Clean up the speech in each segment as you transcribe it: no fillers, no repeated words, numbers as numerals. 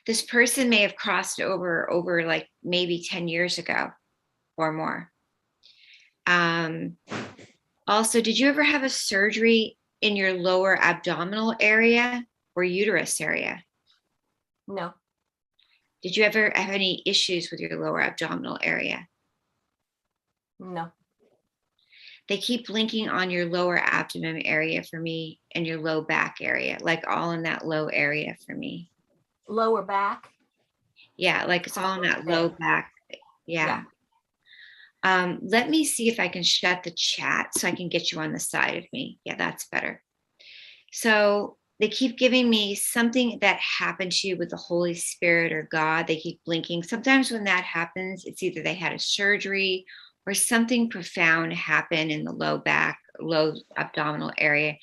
This person may have crossed over like maybe 10 years ago or more. Also, did you ever have a surgery in your lower abdominal area or uterus area? No. Did you ever have any issues with your lower abdominal area? No. They keep blinking on your lower abdomen area for me and your low back area, like all in that low area for me. Lower back? Yeah, like it's all in that low back. Yeah. Let me see if I can shut the chat so I can get you on the side of me. Yeah, that's better. So they keep giving me something that happened to you with the Holy Spirit or God. They keep blinking. Sometimes when that happens, it's either they had a surgery or something profound happened in the low back, low abdominal area.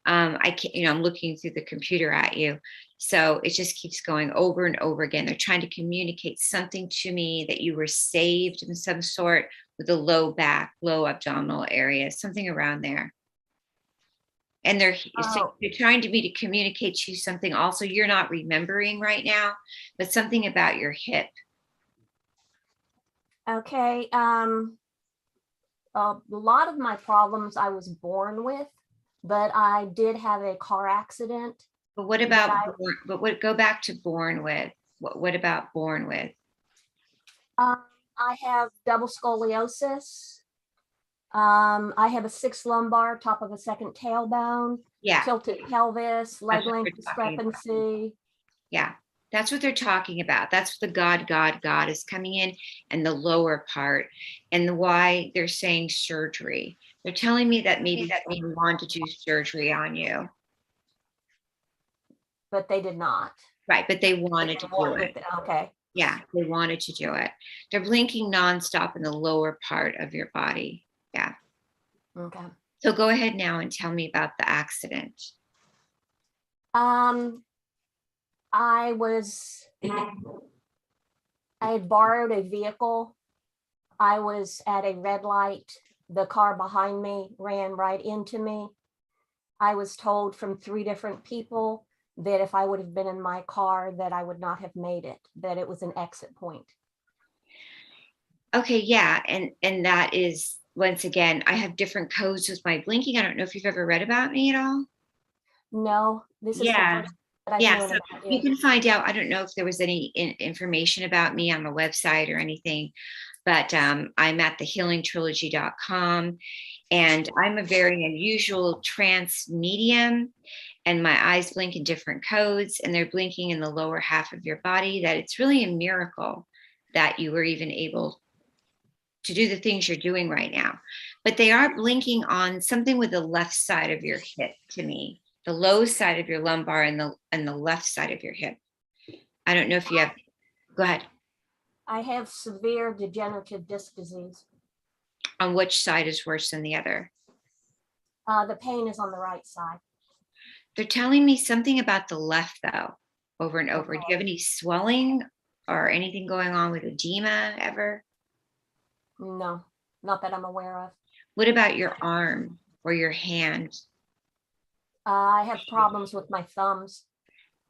I can't, I'm looking through the computer at you. So it just keeps going over and over again. They're trying to communicate something to me that you were saved in some sort with the low back, low abdominal area, something around there. And they're trying to be to communicate to you something also you're not remembering right now, but something about your hip. Okay. A lot of my problems I was born with, but I did have a car accident. But what about, go back to born with? What about born with? I have double scoliosis. I have a 6 lumbar, top of a 2nd tailbone, tilted pelvis, leg length discrepancy. Yeah, that's what they're talking about. That's what the God is coming in, and the lower part, and why they're saying surgery. They're telling me that maybe they want to do surgery on you. But they did not. Right, but they wanted to do it. Okay. Yeah, they wanted to do it. They're blinking nonstop in the lower part of your body. Yeah. Okay. So go ahead now and tell me about the accident. I had borrowed a vehicle. I was at a red light. The car behind me ran right into me. I was told from 3 different people that if I would have been in my car, that I would not have made it, that it was an exit point. Okay, yeah, and that is, once again, I have different codes with my blinking. I don't know if you've ever read about me at all. No, this is the first that I've known about you can find out. I don't know if there was any information about me on the website or anything, but I'm at thehealingtrilogy.com, and I'm a very unusual trance medium, and my eyes blink in different codes, and they're blinking in the lower half of your body, that it's really a miracle that you were even able to do the things you're doing right now. But they are blinking on something with the left side of your hip to me, the low side of your lumbar and the left side of your hip. I don't know if you have, go ahead. I have severe degenerative disc disease. On which side is worse than the other? The pain is on the right side. They're telling me something about the left, though, over and over. Do you have any swelling or anything going on with edema ever? No, not that I'm aware of. What about your arm or your hand? I have problems with my thumbs.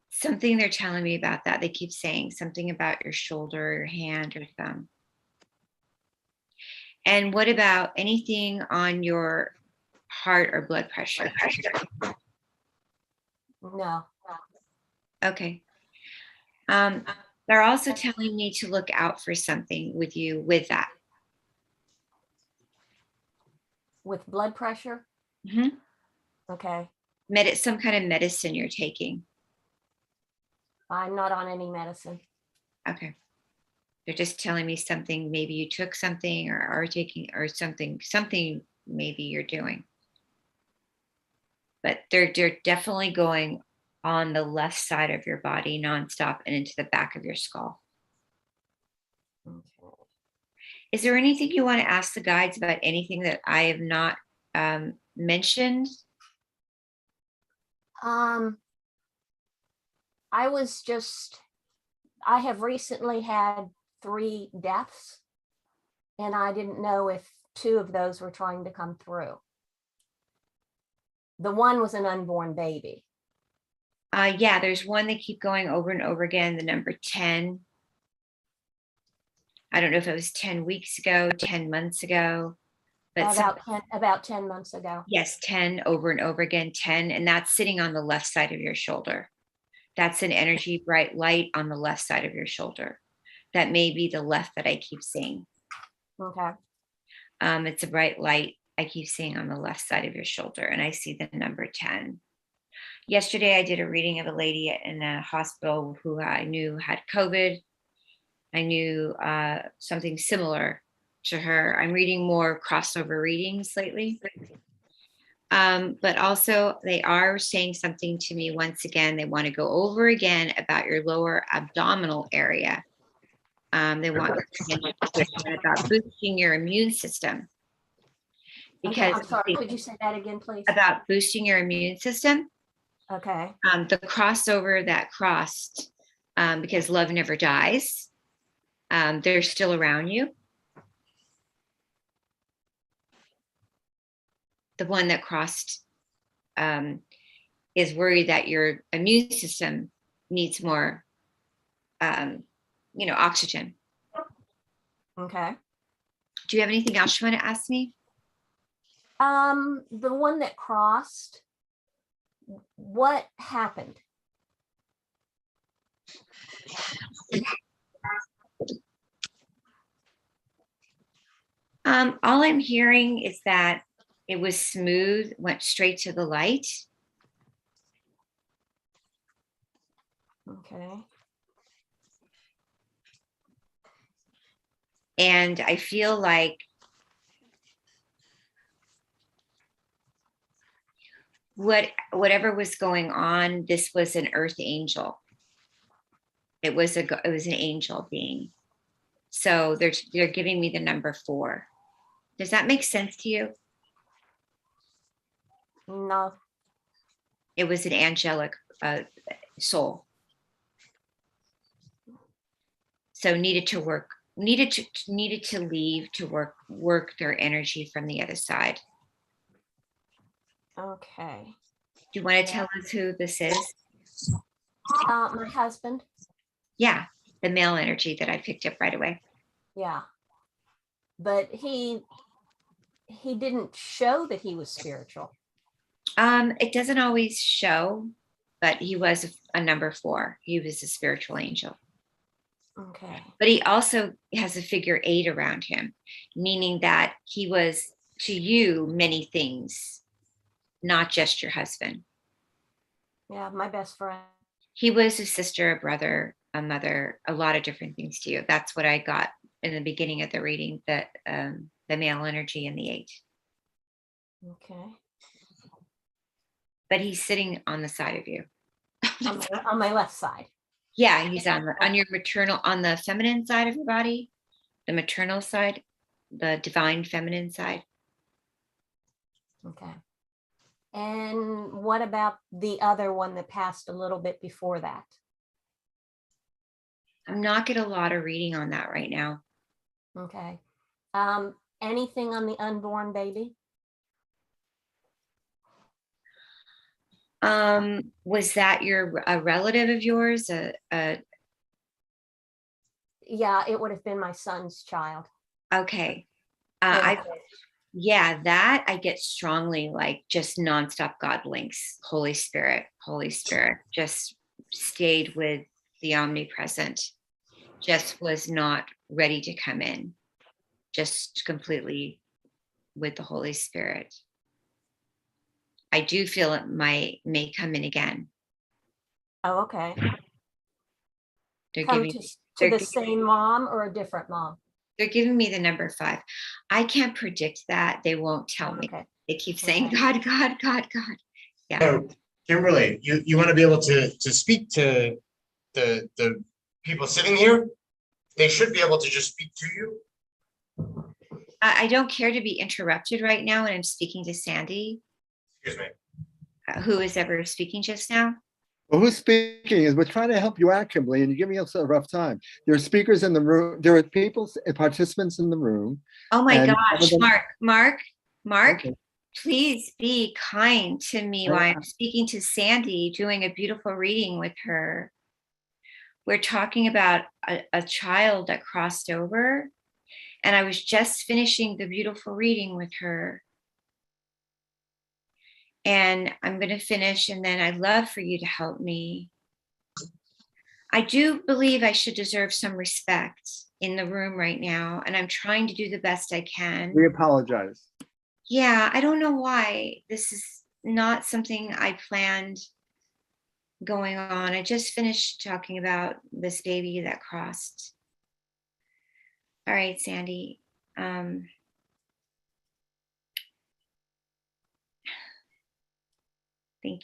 Something they're telling me about that. They keep saying something about your shoulder, your hand, or thumb. And what about anything on your heart or blood pressure? No. Okay. They're also telling me to look out for something with you with that. With blood pressure? Mm-hmm. Okay. Some kind of medicine you're taking. I'm not on any medicine. Okay. They're just telling me something, maybe you took something or are taking, or something maybe you're doing. But they're definitely going on the left side of your body nonstop and into the back of your skull. Okay. Is there anything you want to ask the guides about, anything that I have not mentioned? I have recently had 3 deaths, and I didn't know if 2 of those were trying to come through. The one was an unborn baby. Yeah, there's one they keep going over and over again, the number 10. I don't know if it was 10 weeks ago, 10 months ago, but About 10 months ago. yes, 10 over and over again, 10, and that's sitting on the left side of your shoulder. That's an energy bright light on the left side of your shoulder. That may be the left that I keep seeing. Okay. It's a bright light I keep seeing on the left side of your shoulder, and I see the number 10. Yesterday, I did a reading of a lady in a hospital who I knew had COVID. I knew something similar to her. I'm reading more crossover readings lately. But also, they are saying something to me once again. They want to go over again about your lower abdominal area. They want about boosting your immune system. Because okay, I'm sorry, could you say that again, please? About boosting your immune system. Okay. The crossover that crossed, because love never dies. They're still around you. The one that crossed is worried that your immune system needs more, oxygen. Okay. Do you have anything else you want to ask me? The one that crossed, what happened? All I'm hearing is that it was smooth, went straight to the light. Okay. And I feel like whatever was going on, this was an earth angel. It was an angel being. So they're giving me the number 4. Does that make sense to you? No. It was an angelic soul. So needed to leave to work their energy from the other side. Okay. Do you want to tell us who this is? My husband. Yeah, the male energy that I picked up right away. Yeah. But he didn't show that he was spiritual. It doesn't always show, but he was a number 4. He was a spiritual angel. Okay. But he also has a figure 8 around him, meaning that he was to you many things, not just your husband. Yeah, my best friend. He was a sister, a brother, a mother, a lot of different things to you. That's what I got in the beginning of the reading, that the male energy and the 8. Okay. But he's sitting on the side of you. On my left side. Yeah, he's on your maternal, on the feminine side of your body, the maternal side, the divine feminine side. Okay. And what about the other one that passed a little bit before that? I'm not getting a lot of reading on that right now. Okay. Anything on the unborn baby? Was that a relative of yours? Yeah, it would have been my son's child. Okay. Yeah. That I get strongly, like just nonstop God links. Holy Spirit just stayed with the omnipresent, just was not ready to come in, just completely with the Holy Spirit. I do feel it may come in again. Oh, okay. They're Come giving to the same mom or a different mom? They're giving me the number 5. I can't predict that. They won't tell me. They keep saying God, God, God, God. Yeah. So, Kimberly, you want to be able to speak to the people sitting here? They should be able to just speak to you. I don't care to be interrupted right now when I'm speaking to Sandy. Excuse me. Who is ever speaking just now? Well, who's speaking is we're trying to help you out, Kimberly, and you're giving us a rough time. There are speakers in the room. There are participants in the room. Oh my gosh, Mark, Okay. please be kind to me while I'm speaking to Sandy, doing a beautiful reading with her. We're talking about a child that crossed over, and I was just finishing the beautiful reading with her. And I'm going to finish, and then I'd love for you to help me. I do believe I should deserve some respect in the room right now, and I'm trying to do the best I can. We apologize. Yeah, I don't know why. This is not something I planned going on. I just finished talking about this baby that crossed. All right, Sandy. Thank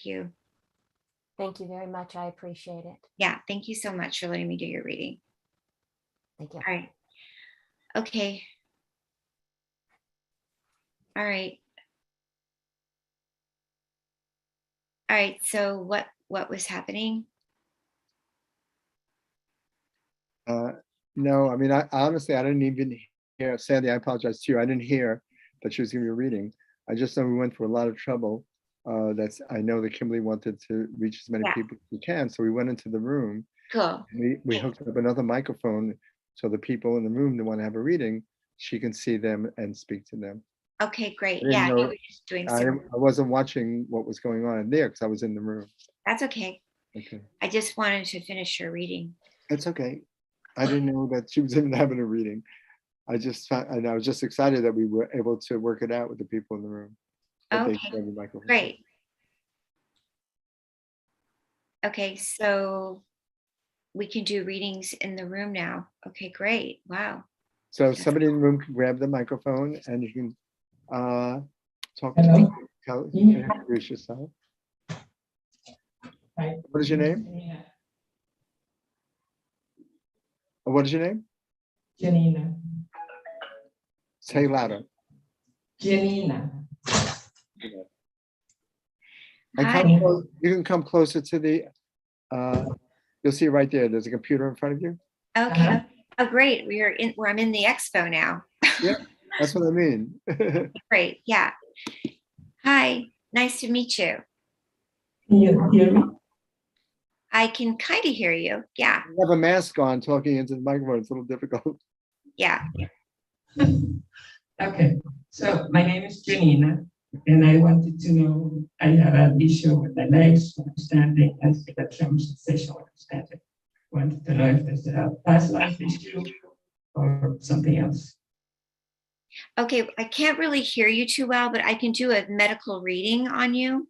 you. Thank you very much. I appreciate it. Yeah, thank you so much for letting me do your reading. Thank you. All right. Okay. All right. All right. So what was happening? No, I mean, I honestly, I didn't even hear, Sandy, I apologize to you. I didn't hear that she was giving you a reading. I just know we went through a lot of trouble. I know that Kimberly wanted to reach as many people as we can. So we went into the room. Cool. We hooked up another microphone so the people in the room that want to have a reading, she can see them and speak to them. Okay, great. I didn't Yeah, know- you were just doing I some. wasn't watching what was going on in there because I was in the room. That's okay. Okay, I just wanted to finish your reading. that's okay. I didn't know that she was even having a reading. I was just excited that we were able to work it out with the people in the room. That they Okay, shared the microphone. great. Okay, so we can do readings in the room now. Okay, great. Wow. So if somebody in the room can grab the microphone and you can talk to Hello. me, introduce yourself. Hi. What is your name? What is your name? Janina. Say louder. Janina. And Hi. you can come closer to the, you'll see right there, there's a computer in front of you. Okay. Uh-huh. Oh, great. I'm in the Expo now. Yeah, that's what I mean. Great. Yeah. Hi. Nice to meet you. Can you hear me? I can kind of hear you. Yeah. You have a mask on talking into the microphone, it's a little difficult. Yeah. Okay, so my name is Janina, and I wanted to know, I have an issue with the legs, understanding, and the sensation understanding. Wanted to know if there's a past life issue or something else. Okay. I can't really hear you too well, but I can do a medical reading on you.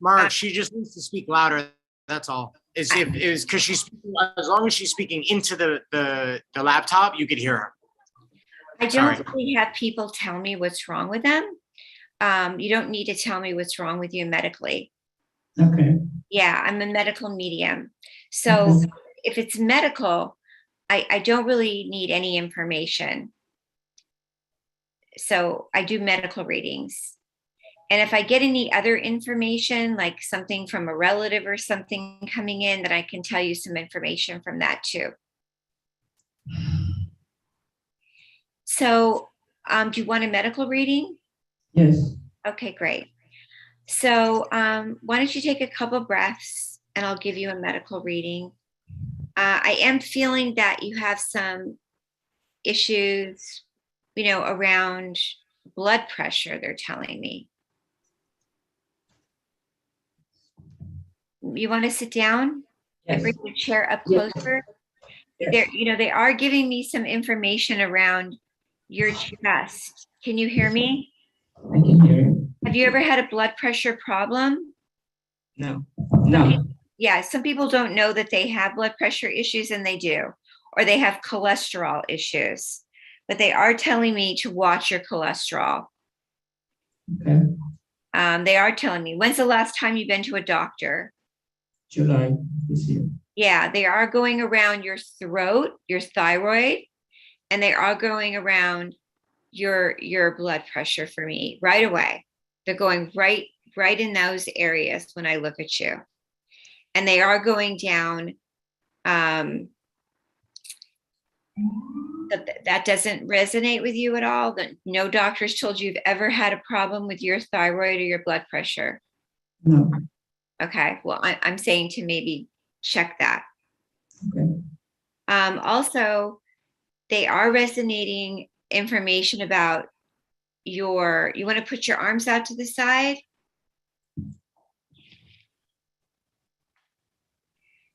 Mark, she just needs to speak louder. That's all. Is because she's speaking, as long as she's speaking into the laptop, you could hear her. I Sorry. don't really have people tell me what's wrong with them. You don't need to tell me what's wrong with you medically. Okay. Yeah, I'm a medical medium. So Mhm. if it's medical, I don't really need any information. So I do medical readings. And if I get any other information, like something from a relative or something coming in, then I can tell you some information from that too. So do you want a medical reading? Yes. Okay, great. So why don't you take a couple breaths and I'll give you a medical reading. I am feeling that you have some issues, around blood pressure, they're telling me. You want to sit down and Yes. bring your chair up closer? Yes. They are giving me some information around your chest. Can you hear me? I can hear you. Have you ever had a blood pressure problem? No. No. Yeah, some people don't know that they have blood pressure issues, and they do, or they have cholesterol issues, but they are telling me to watch your cholesterol. Okay. They are telling me. When's the last time you've been to a doctor? July this year. Yeah, they are going around your throat, your thyroid, and they are going around your blood pressure for me right away. They're going right in those areas when I look at you. And they are going down That doesn't resonate with you at all? That no doctors told you you've ever had a problem with your thyroid or your blood pressure? No. Okay, well, I'm saying to maybe check that. Okay. Also, they are resonating information about you want to put your arms out to the side?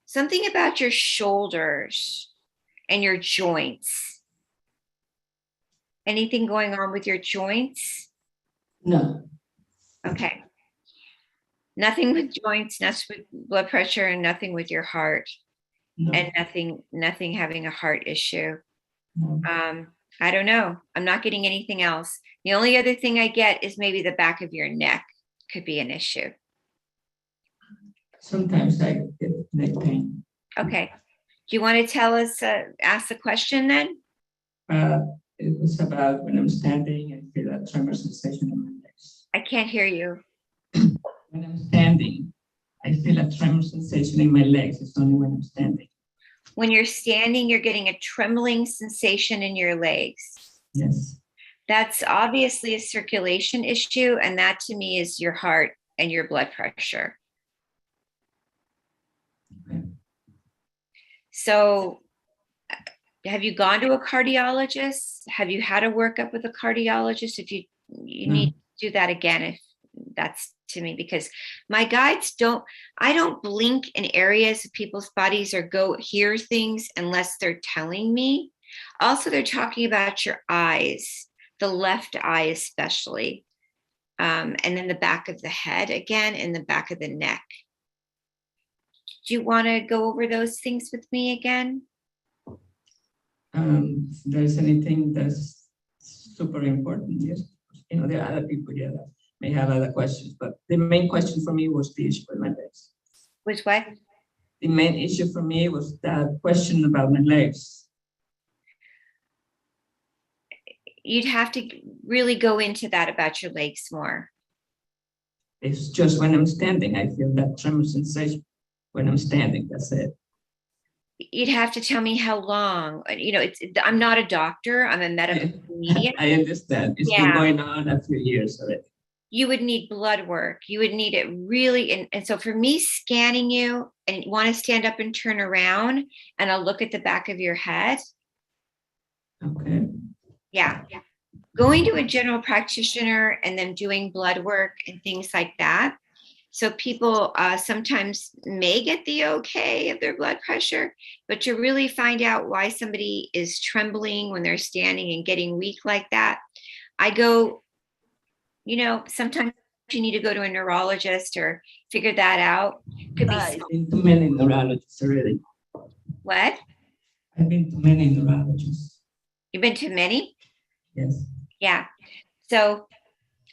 Something about your shoulders and your joints. Anything going on with your joints? No. Okay. Nothing with joints, nothing with blood pressure, and nothing with your heart, No. and nothing having a heart issue. No. I don't know. I'm not getting anything else. The only other thing I get is maybe the back of your neck could be an issue. Sometimes I get neck pain. Okay. Do you want to tell us, ask the question then? It was about when I'm standing, I feel a tremor sensation in my legs. I can't hear you. When I'm standing, I feel a tremor sensation in my legs. It's only when I'm standing. When you're standing, you're getting a trembling sensation in your legs. Yes. That's obviously a circulation issue, and that to me is your heart and your blood pressure. Okay. So have you gone to a cardiologist? Have you had a workup with a cardiologist? If you need to do that again, if that's to me, because my guides I don't blink in areas of people's bodies or go hear things unless they're telling me. Also, they're talking about your eyes, the left eye especially, and then the back of the head again, and the back of the neck. Do you want to go over those things with me again? If there's anything that's super important, yes. There are other people here that may have other questions, but the main question for me was the issue with my legs. Which what? The main issue for me was that question about my legs. You'd have to really go into that about your legs more. It's just when I'm standing, I feel that tremor sensation when I'm standing. That's it. You'd have to tell me how long. I'm not a doctor. I'm a medical medium. I understand. It's been going on a few years already. You would need blood work. You would need it really. And so for me, scanning you and you want to stand up and turn around and I'll look at the back of your head. Okay. Yeah. Going to a general practitioner and then doing blood work and things like that. So people sometimes may get the okay of their blood pressure, but to really find out why somebody is trembling when they're standing and getting weak like that, I go, sometimes you need to go to a neurologist or figure that out. Could be. I've been to many neurologists already. What? I've been to many neurologists. You've been to many? Yes. Yeah. So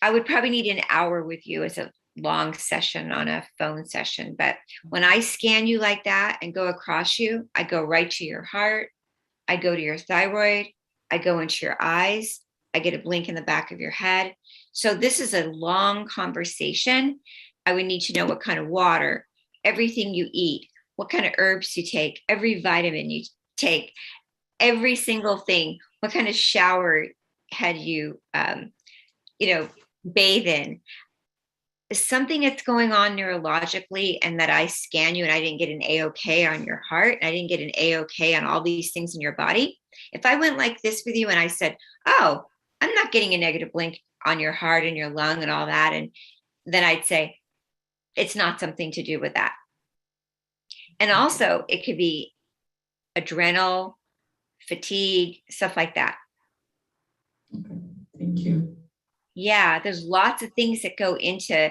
I would probably need an hour with you as a long session on a phone session. But when I scan you like that and go across you, I go right to your heart. I go to your thyroid. I go into your eyes. I get a blink in the back of your head. So this is a long conversation. I would need to know what kind of water, everything you eat, what kind of herbs you take, every vitamin you take, every single thing, what kind of shower head you, bathe in. Something that's going on neurologically and that I scan you and I didn't get an A-OK on your heart, and I didn't get an A-OK on all these things in your body. If I went like this with you and I said, oh, I'm not getting a negative blink on your heart and your lung and all that, and then I'd say, it's not something to do with that. And also it could be adrenal, fatigue, stuff like that. Okay. Thank you. Yeah, there's lots of things that go into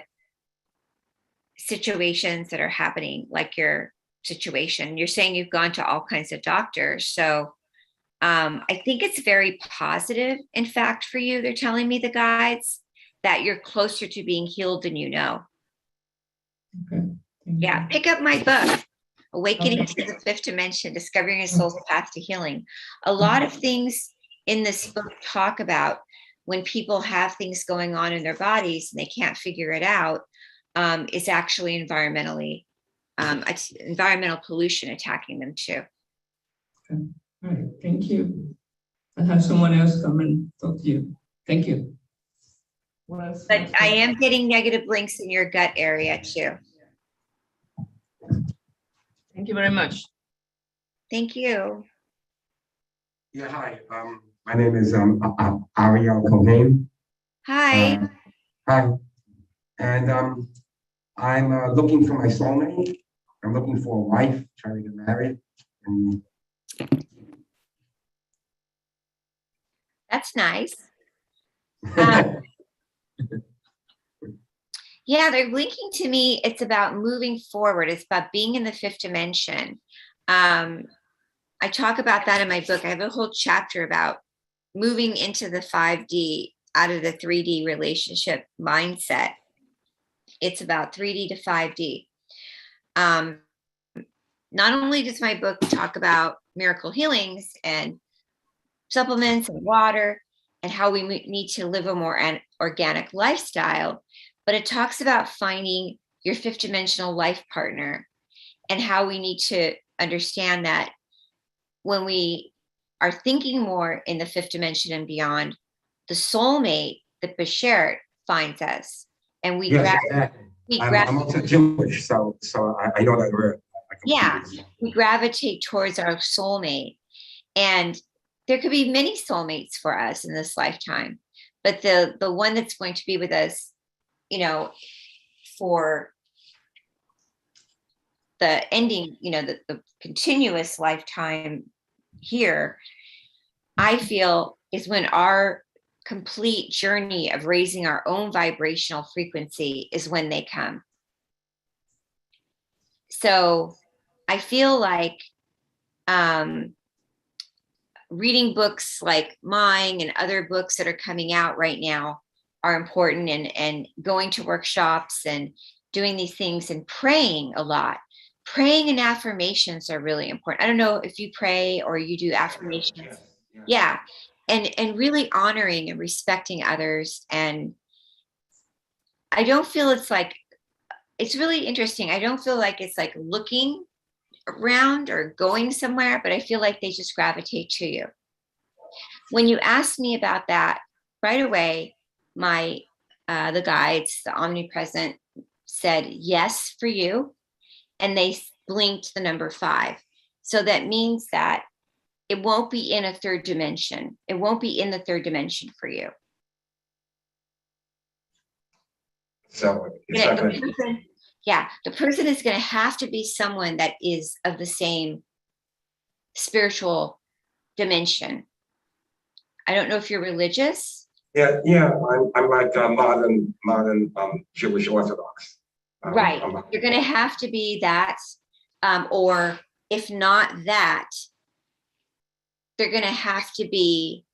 situations that are happening, like your situation. You're saying you've gone to all kinds of doctors. So I think it's very positive, in fact, for you. They're telling me, the guides, that you're closer to being healed than you know. Okay. Thank Yeah, you. pick up my book, Awakening Okay. to the Fifth Dimension, Discovering a Soul's Path to Healing. A lot of things in this book talk about when people have things going on in their bodies and they can't figure it out, it's actually environmental pollution attacking them too. Okay. All right. Thank you. and have someone else come and talk to you. Thank you. What else? But I am getting negative links in your gut area too. Thank you very much. Thank you. Yeah, hi. My name is Ariel Cohen. Hi. Hi. And I'm looking for my soulmate. I'm looking for a wife, trying to get married. And That's nice. Yeah, they're linking to me. It's about moving forward. It's about being in the fifth dimension. I talk about that in my book. I have a whole chapter about moving into the 5D out of the 3D relationship mindset. It's about 3D to 5D. Not only does my book talk about miracle healings and supplements and water and how we need to live a more organic lifestyle, but it talks about finding your fifth dimensional life partner and how we need to understand that when we are thinking more in the fifth dimension and beyond, the soulmate, the Bashert, finds us. And we yes, exactly. I'm also Jewish, so I know that word. Yeah, we gravitate towards our soulmate. And there could be many soulmates for us in this lifetime, but the one that's going to be with us, you know, for the ending, you know, the continuous lifetime here, I feel is when our complete journey of raising our own vibrational frequency is when they come. So I feel like reading books like mine and other books that are coming out right now are important, and going to workshops and doing these things and praying a lot. Praying and affirmations are really important. I don't know if you pray or you do affirmations. Yeah. And really honoring and respecting others. And I don't feel it's really interesting. I don't feel like it's like looking around or going somewhere, but I feel like they just gravitate to you. When you asked me about that, right away, the guides, the omnipresent, said yes for you, and they blinked the number 5. So that means that it won't be in a third dimension. It won't be in the third dimension for you. So the person is going to have to be someone that is of the same spiritual dimension. I don't know if you're religious. Yeah, I'm like a modern Jewish Orthodox. Right. You're going to have to be that, or if not that, they're going to have to be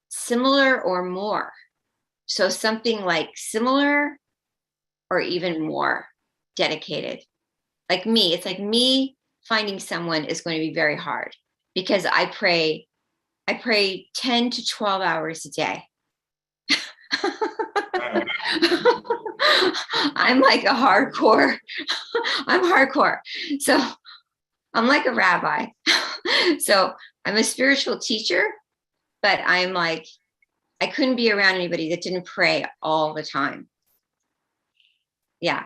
similar or more. So something like similar or even more dedicated. Like me, it's like me finding someone is going to be very hard because I pray 10 to 12 hours a day. I'm like a hardcore. I'm hardcore. So I'm like a rabbi. So I'm a spiritual teacher, but I'm like, I couldn't be around anybody that didn't pray all the time. Yeah.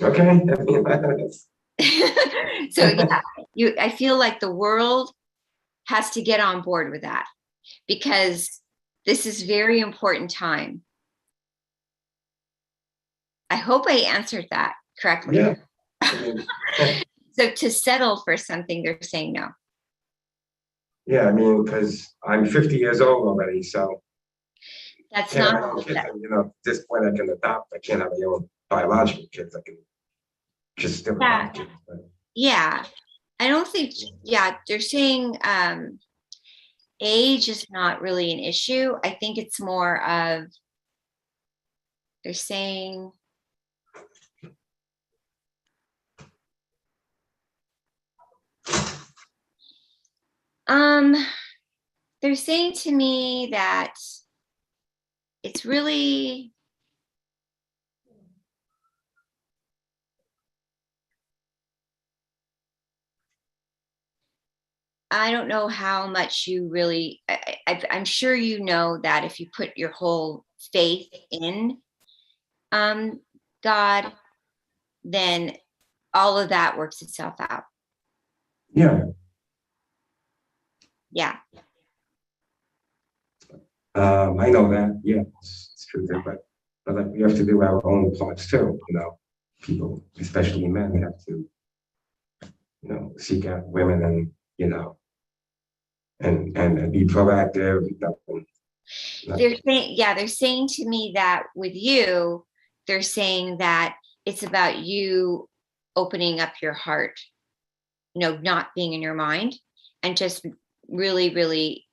Okay. So yeah, I feel like the world has to get on board with that because this is very important time. I hope I answered that correctly. Yeah. So to settle for something, they're saying no. Yeah, I mean, because I'm 50 years old already, so That's can't have not. my own kids. And, at this point, I can adopt. I can't have my own biological kids. I can just still adopt kids. Yeah, I don't think. Yeah, they're saying age is not really an issue. I think it's more of they're saying. They're saying to me that it's really I don't know how much you really, I'm sure you know that if you put your whole faith in God, then all of that works itself out. Yeah. Yeah. I know that. Yeah, it's true there, but like we have to do our own parts too. You know, people, especially men, have to, you know, seek out women and you know, and be proactive. They're saying, yeah, they're saying to me that with you, they're saying that it's about you opening up your heart, you know, not being in your mind, and just really, really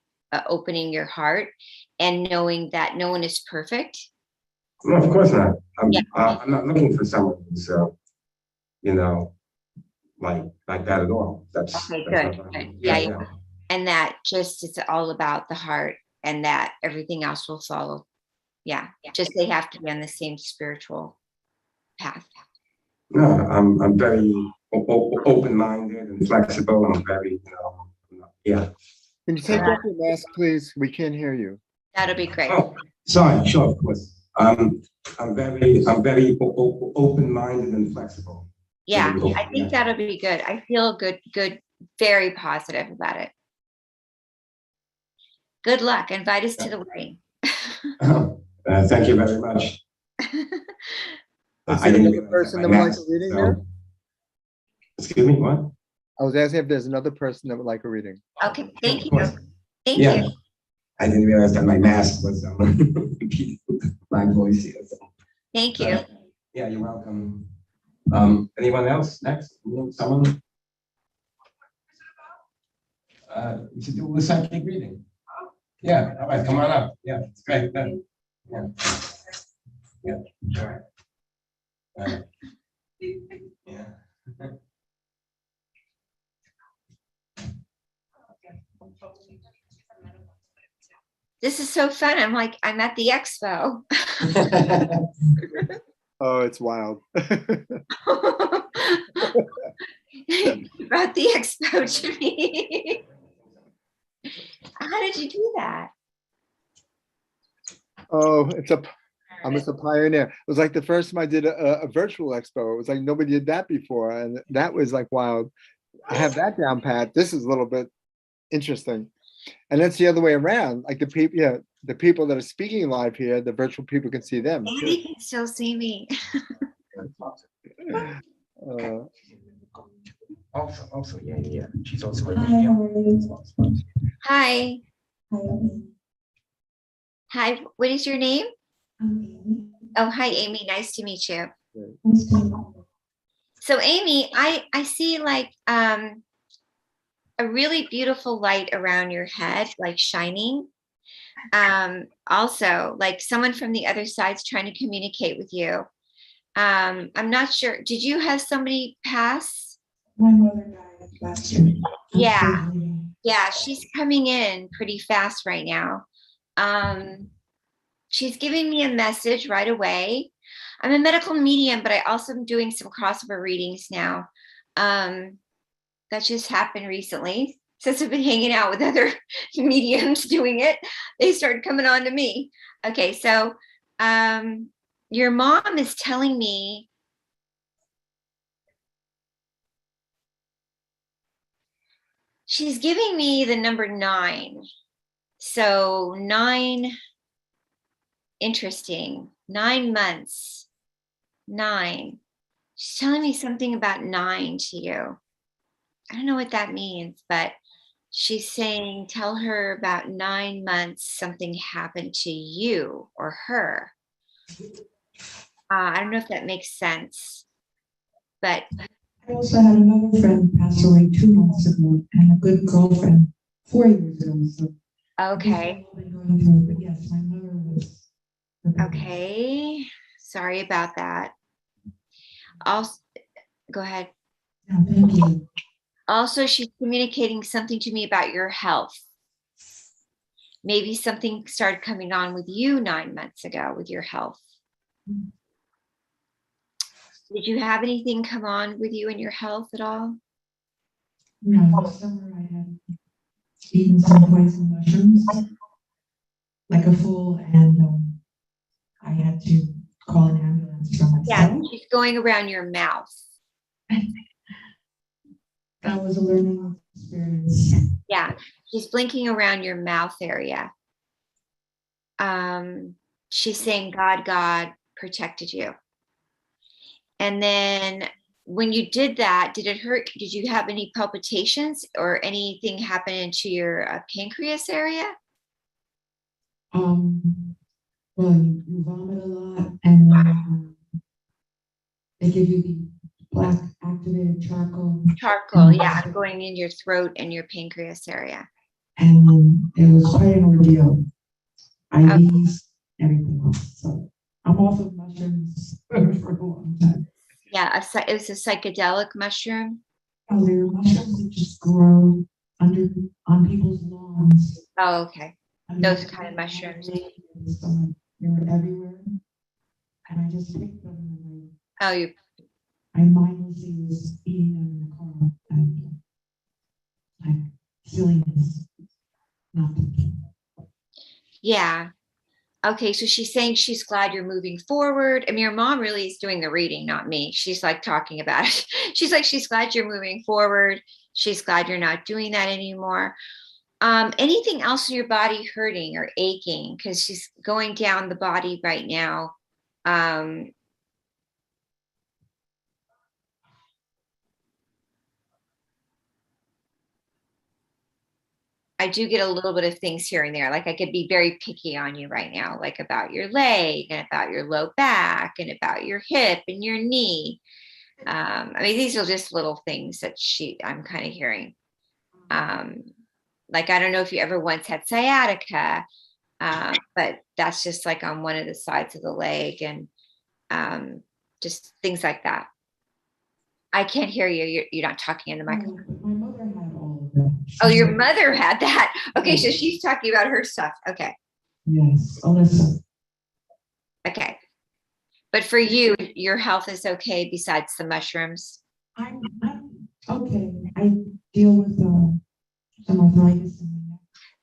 opening your heart and knowing that no one is perfect. No, of course not. Yeah. I'm not looking for someone who's, you know, like that at all. Okay, that's good, not- good. Yeah, Yeah. yeah. And that just it's all about the heart, and that everything else will follow. Yeah. Just they have to be on the same spiritual path. No, I'm very open-minded and flexible. I'm very, you know, yeah. Can you take off your mask, please? We can't hear you. That'll be great. Oh, sorry, sure, of course. I'm very open-minded and flexible. Yeah, Very open, I think that'll be good. I feel good, very positive about it. Good luck. Invite us to the wedding. Thank you very much. Is I there didn't another realize person that that would my like a mask, reading so- there? Excuse me, what? I was asking if there's another person that would like a reading. Okay, thank Of you. course. Thank Yeah. you. I didn't realize that my mask was my voice here. So. Thank you. Yeah, you're welcome. Anyone else next? Someone? We should do a psychic reading. Yeah, all right, come on up. Yeah, it's great. Yeah. Yeah. All right. Yeah. This is so fun. I'm like, I'm at the Expo. Oh, it's wild. You brought the Expo to me. How did you do that? Oh, I'm just a pioneer. It was like the first time I did a virtual expo. It was like nobody did that before. And that was like wild. I have that down pat. This is a little bit interesting. And that's the other way around. Like the people, yeah, the people that are speaking live here, the virtual people can see them. Andy can still see me. Also, yeah. She's also a Hi, medium. how are you? Hi. Hi, Amy. Hi. What is your name? I'm Amy. Oh, hi, Amy. Nice to meet you. Nice to meet you. So, Amy, I see like a really beautiful light around your head, like shining. Also, like someone from the other side's trying to communicate with you. I'm not sure. Did you have somebody pass? My mother died last year. Yeah. Yeah, she's coming in pretty fast right now. She's giving me a message right away. I'm a medical medium, but I also am doing some crossover readings now. That just happened recently. Since I've been hanging out with other mediums doing it, they started coming on to me. Okay, so your mom is telling me she's giving me the number 9. So 9, interesting. 9 months. 9. She's telling me something about 9 to you. I don't know what that means, but she's saying, tell her about 9 months, something happened to you or her. I don't know if that makes sense, but I also had another friend pass away 2 months ago and a good girlfriend 4 years ago. So okay. I've been going through it, but yes, my mother was. Okay. Sorry about that. Also, go ahead. Yeah, thank you. Also, she's communicating something to me about your health. Maybe something started coming on with you 9 months ago with your health. Did you have anything come on with you in your health at all? No, this summer I had eaten some poison mushrooms, like a fool, and I had to call an ambulance for Yeah, myself. she's going around your mouth. That was a learning experience. Yeah, she's blinking around your mouth area. She's saying, God protected you. And then when you did that, did it hurt? Did you have any palpitations or anything happen into your pancreas area? Well, you vomit a lot, and then they give you the black activated charcoal. Charcoal, yeah, going in your throat and your pancreas area. And then it was quite an ordeal. IVs, everything else. So I'm off of mushrooms for a long time. Yeah, it was a psychedelic mushroom. Oh, there are mushrooms that just grow on people's lawns. Oh, okay. I mean, Those kind of mushrooms. So they were everywhere, and I just picked them and Oh, I mindlessly was eating them in the car, and like silliness, not thinking. yeah. Okay, so she's saying she's glad you're moving forward. I mean, your mom really is doing the reading, not me. She's like talking about it. She's like, she's glad you're moving forward. She's glad you're not doing that anymore. Anything else in your body hurting or aching? Because she's going down the body right now. I do get a little bit of things here and there. Like I could be very picky on you right now, like about your leg and about your low back and about your hip and your knee. I mean, these are just little things that I'm kind of hearing. Like, I don't know if you ever once had sciatica, but that's just like on one of the sides of the leg and just things like that. I can't hear you. You're not talking in the microphone. My mother had all of that. Oh, your mother had that. Okay, so she's talking about her stuff. Okay. Yes, Alyssa. Okay. But for you, your health is okay besides the mushrooms? I'm okay. I deal with some arthritis in my neck.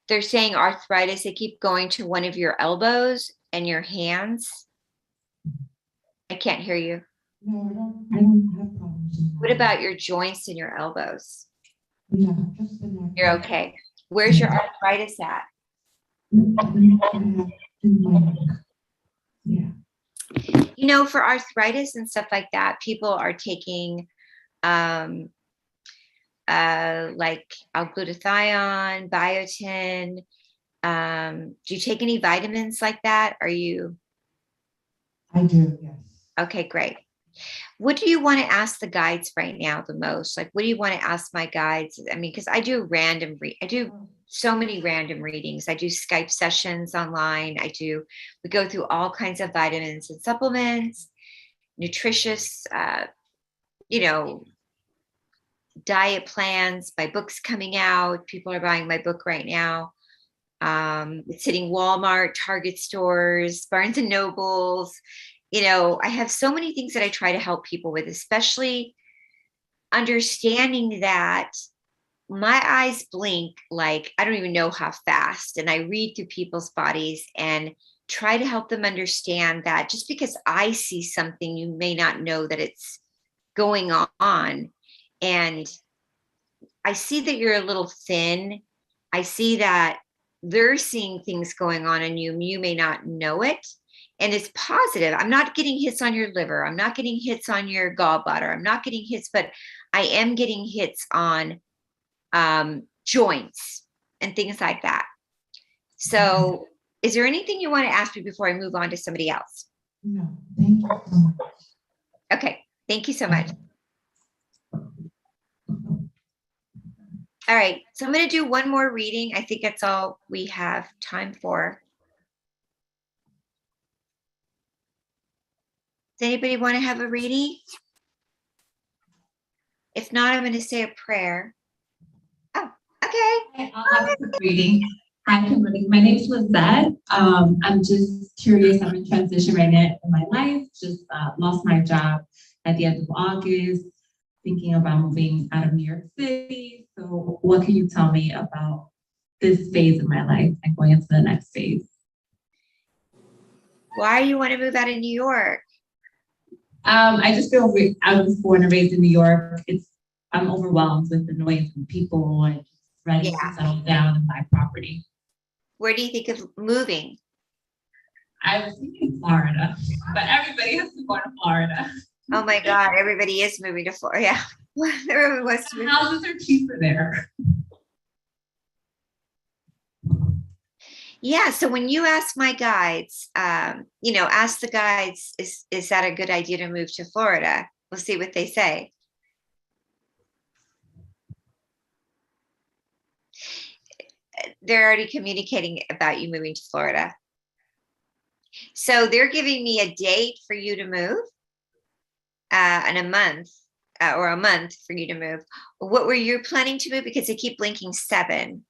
They're saying arthritis. They keep going to one of your elbows and your hands. I can't hear you. No, I don't have problems. What about your joints and your elbows? Yeah, just the neck. You're okay. Where's your arthritis at? In my neck. Yeah. You know, for arthritis and stuff like that, people are taking like L-glutathione, biotin. Do you take any vitamins like that? Are you? I do, yes. Okay, great. What do you want to ask the guides right now the most? Like, what do you want to ask my guides? I mean, because I do I do so many random readings. I do Skype sessions online. We go through all kinds of vitamins and supplements, nutritious, diet plans. My book's coming out. People are buying my book right now. It's hitting Walmart, Target stores, Barnes and Nobles. I have so many things that I try to help people with, especially understanding that my eyes blink like I don't even know how fast. And I read through people's bodies and try to help them understand that just because I see something, you may not know that it's going on. And I see that you're a little thin. I see that they're seeing things going on in you. You may not know it. And it's positive. I'm not getting hits on your liver. I'm not getting hits on your gallbladder. I'm not getting hits, but I am getting hits on joints and things like that. So is there anything you want to ask me before I move on to somebody else? No, thank you so much. Okay, thank you so much. All right, so I'm going to do one more reading. I think that's all we have time for. Does anybody want to have a reading? If not, I'm going to say a prayer. Oh, okay. I'll have a quick reading. Hi, Kimberly. My name is Lizette. I'm just curious. I'm in transition right now in my life. Just lost my job at the end of August. Thinking about moving out of New York City. So what can you tell me about this phase of my life and going into the next phase. Why do you want to move out of New York? I just feel I was born and raised in New York. I'm overwhelmed with the noise and people and just ready to settle down and buy property. Where do you think of moving? I was thinking Florida, but everybody has to go to Florida. Oh my God, everybody is moving to Florida. Yeah. Everyone wants to move. Houses are cheaper there. Yeah. So when you ask my guides, ask the guides, is that a good idea to move to Florida? We'll see what they say. They're already communicating about you moving to Florida. So they're giving me a date for you to move and a month or a month for you to move. What were you planning to move? Because they keep blinking 7.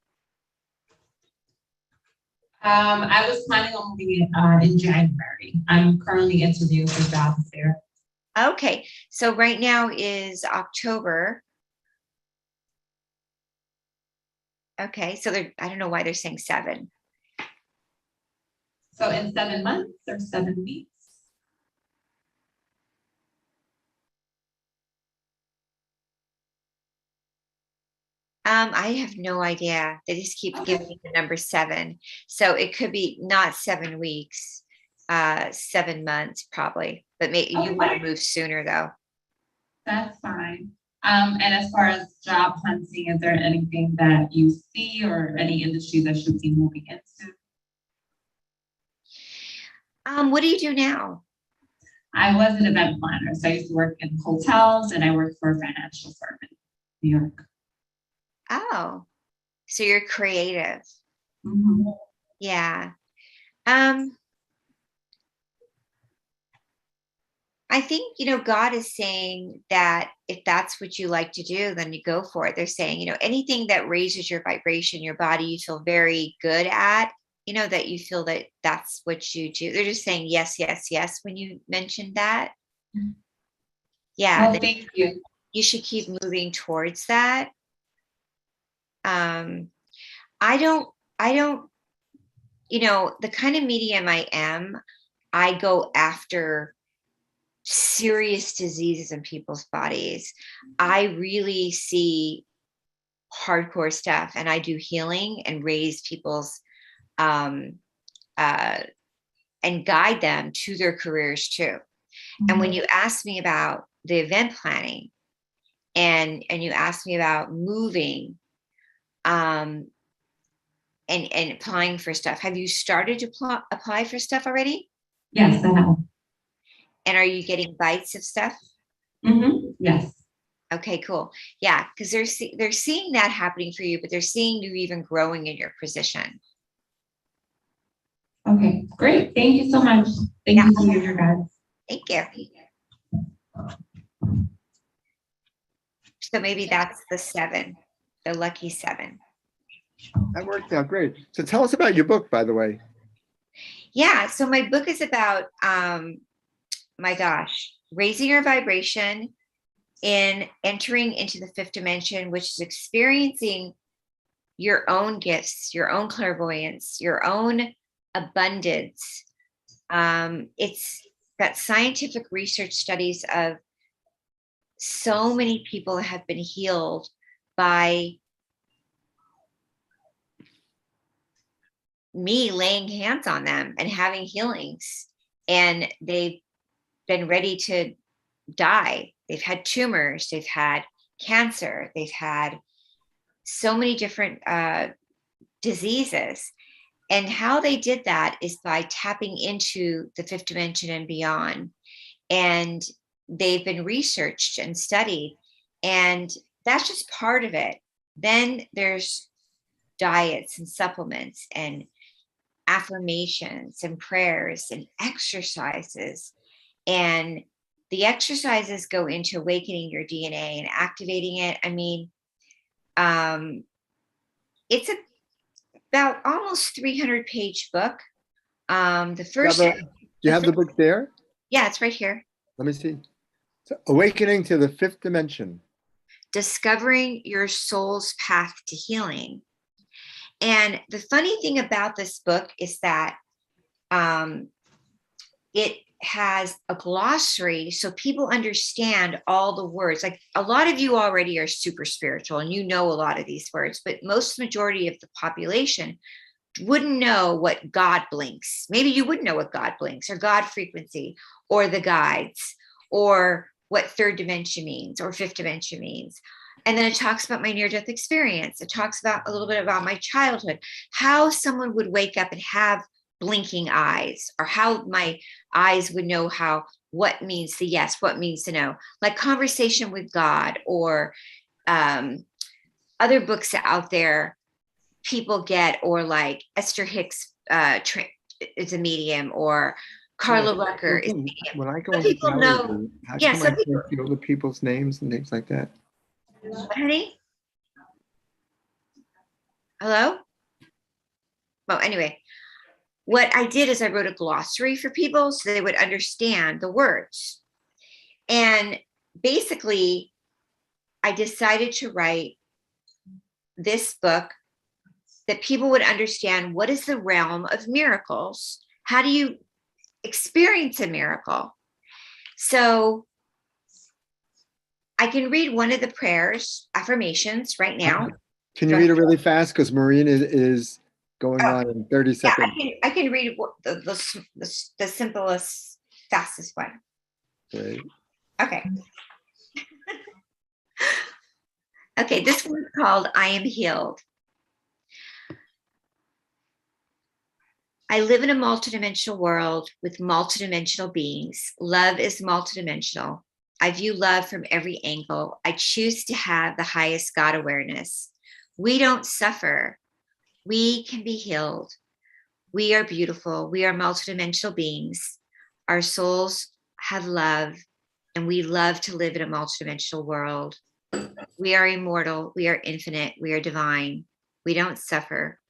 I was planning on moving in January. I'm currently interviewing for jobs there. Okay. So right now is October. Okay. So I don't know why they're saying 7. So in 7 months or 7 weeks? I have no idea. They just keep giving me the number 7. So it could be not 7 weeks, 7 months probably, but maybe you want to move sooner though. That's fine. And as far as job hunting, is there anything that you see or any industry that should be moving into? What do you do now? I was an event planner. So I used to work in hotels and I worked for a financial firm in New York. Oh, so you're creative. Mm-hmm. Yeah. I think, God is saying that if that's what you like to do, then you go for it. They're saying, anything that raises your vibration, your body, you feel very good at, that you feel that that's what you do. They're just saying yes, yes, yes when you mentioned that. Yeah. Well, thank you. You should keep moving towards that. I don't, the kind of medium I am, I go after serious diseases in people's bodies. I really see hardcore stuff and I do healing and raise people's, and guide them to their careers too. Mm-hmm. And when you ask me about the event planning and you ask me about moving, and applying for stuff. Have you started to apply for stuff already? Yes, I have. And are you getting bites of stuff? Mm-hmm. Yes. Okay, cool. Yeah, because they're seeing that happening for you, but they're seeing you even growing in your position. Okay, great. Thank you so much. Thank you to your guys. Thank you. So maybe that's the 7, the lucky 7. That worked out great. So tell us about your book, by the way. Yeah, so my book is about, raising your vibration in entering into the 5th dimension, which is experiencing your own gifts, your own clairvoyance, your own abundance. It's got scientific research studies of so many people have been healed by me laying hands on them and having healings, and they've been ready to die. They've had tumors, they've had cancer, they've had so many different diseases. And how they did that is by tapping into the 5th dimension and beyond. And they've been researched and studied, and that's just part of it. Then there's diets and supplements and affirmations and prayers and exercises. And the exercises go into awakening your DNA and activating it. I mean, it's about almost 300-page book. The first. Do you have the book there? Yeah, it's right here. Let me see. So, Awakening to the 5th Dimension. Discovering your soul's path to healing. And the funny thing about this book is that it has a glossary so people understand all the words. Like a lot of you already are super spiritual and you know a lot of these words, but most majority of the population wouldn't know what God blinks. Maybe you wouldn't know what God blinks or God frequency or the guides or what third dimension means or fifth dimension means. And then it talks about my near-death experience. It talks about a little bit about my childhood, how someone would wake up and have blinking eyes, or how my eyes would know what means the yes, what means the no, like Conversation with God, or other books out there people get, or like Esther Hicks is a medium, or Carla Rucker is a medium. When I go Some into people gallery know. view, how Yeah, come I some can't people. see all the people's names and things like that? Honey? Hello? Well, anyway, what I did is I wrote a glossary for people so they would understand the words. And basically, I decided to write this book that people would understand what is the realm of miracles. How do you experience a miracle? So I can read one of the prayers, affirmations right now. Can you read it really fast? Because Maureen is going on in 30 Yeah, seconds. I can read the simplest, fastest one. Great. Okay. Okay, this one's called I Am Healed. I live in a multidimensional world with multidimensional beings. Love is multidimensional. I view love from every angle. I choose to have the highest God awareness. We don't suffer. We can be healed. We are beautiful. We are multidimensional beings. Our souls have love, and we love to live in a multidimensional world. We are immortal. We are infinite. We are divine. We don't suffer.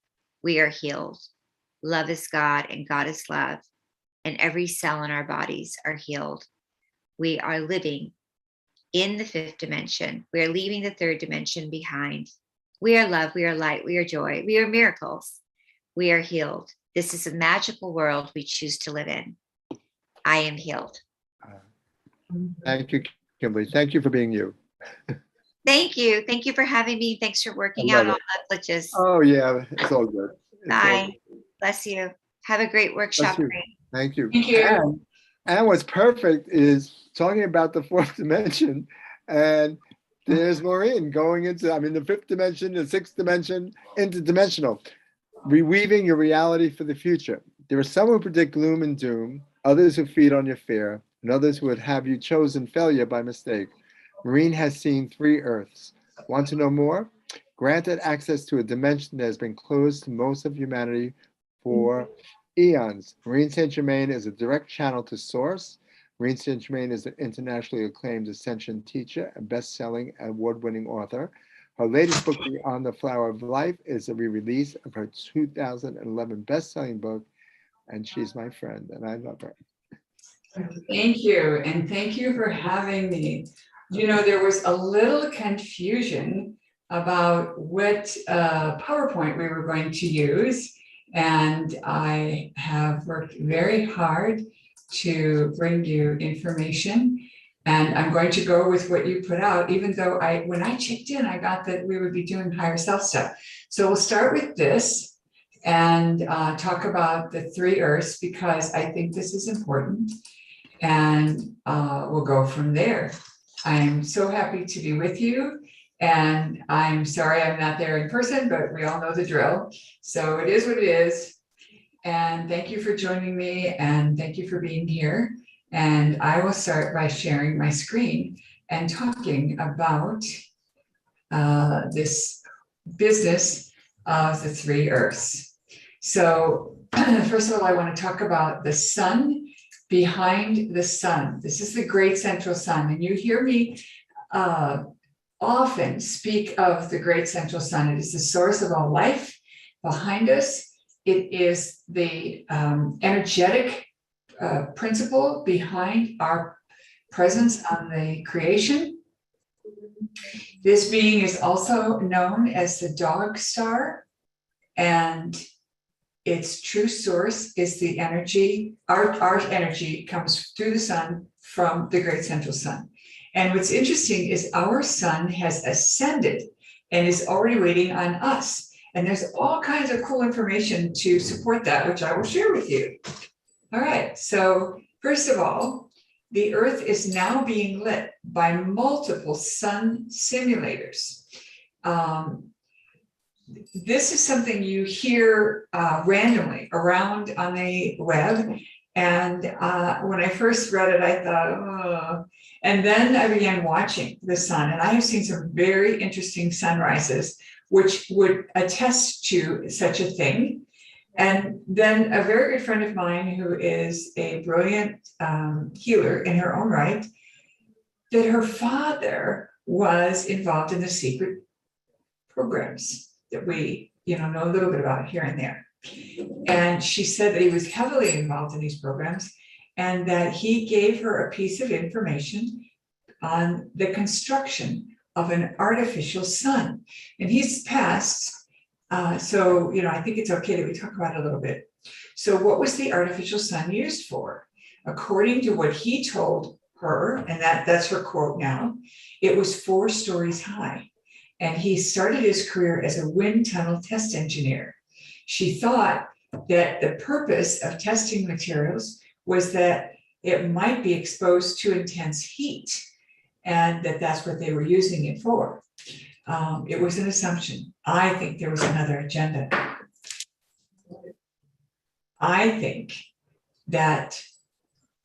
We are healed. Love is God, and God is love. And every cell in our bodies are healed. We are living in the fifth dimension. We are leaving the third dimension behind. We are love. We are light. We are joy. We are miracles. We are healed. This is a magical world we choose to live in. I am healed. Thank you, Kimberly. Thank you for being you. Thank you. Thank you for having me. Thanks for working love out all it. the glitches. Oh, yeah, it's all good. It's all Bye. good. Bless you. Have a great workshop. Bless you. Thank you. Thank you. And what's perfect is talking about the fourth dimension, and there's Maureen going into, the fifth dimension, the sixth dimension, interdimensional, reweaving your reality for the future. There are some who predict gloom and doom, others who feed on your fear, and others who would have you chosen failure by mistake. Maureen has seen 3 Earths. Want to know more? Granted access to a dimension that has been closed to most of humanity for eons. Maureen St. Germain is a direct channel to source. Maureen St. Germain is an internationally acclaimed Ascension teacher and best-selling award-winning author. Her latest book, Beyond the Flower of Life, is a re-release of her 2011 best-selling book, and she's my friend, and I love her. Thank you, and thank you for having me. There was a little confusion about what PowerPoint we were going to use, and I have worked very hard to bring you information, and I'm going to go with what you put out, even though when I checked in, I got that we would be doing higher self stuff. So we'll start with this and talk about the 3 Earths, because I think this is important, and we'll go from there. I'm so happy to be with you, and I'm sorry I'm not there in person, but we all know the drill. So it is what it is. And thank you for joining me, and thank you for being here. And I will start by sharing my screen and talking about this business of the 3 Earths. So first of all, I want to talk about the sun behind the sun. This is the great central sun, and you hear me often speak of the great central sun. It is the source of all life behind us. It is the energetic principle behind our presence on the creation. This being is also known as the dog star, And its true source is the energy. Our energy comes through the sun from the great central sun. And what's interesting is our sun has ascended and is already waiting on us. And there's all kinds of cool information to support that, which I will share with you. All right, so first of all, the Earth is now being lit by multiple sun simulators. This is something you hear randomly around on the web. And when I first read it, I thought, oh. And then I began watching the sun, and I have seen some very interesting sunrises, which would attest to such a thing. And then a very good friend of mine, who is a brilliant healer in her own right, that her father was involved in the secret programs that we, know a little bit about here and there. And she said that he was heavily involved in these programs, and that he gave her a piece of information on the construction of an artificial sun. And he's passed, so I think it's okay that we talk about it a little bit. So what was the artificial sun used for? According to what he told her, and that's her quote now, it was 4 stories high. And he started his career as a wind tunnel test engineer. She thought that the purpose of testing materials was that it might be exposed to intense heat, and that's what they were using it for. It was an assumption. I think there was another agenda. I think that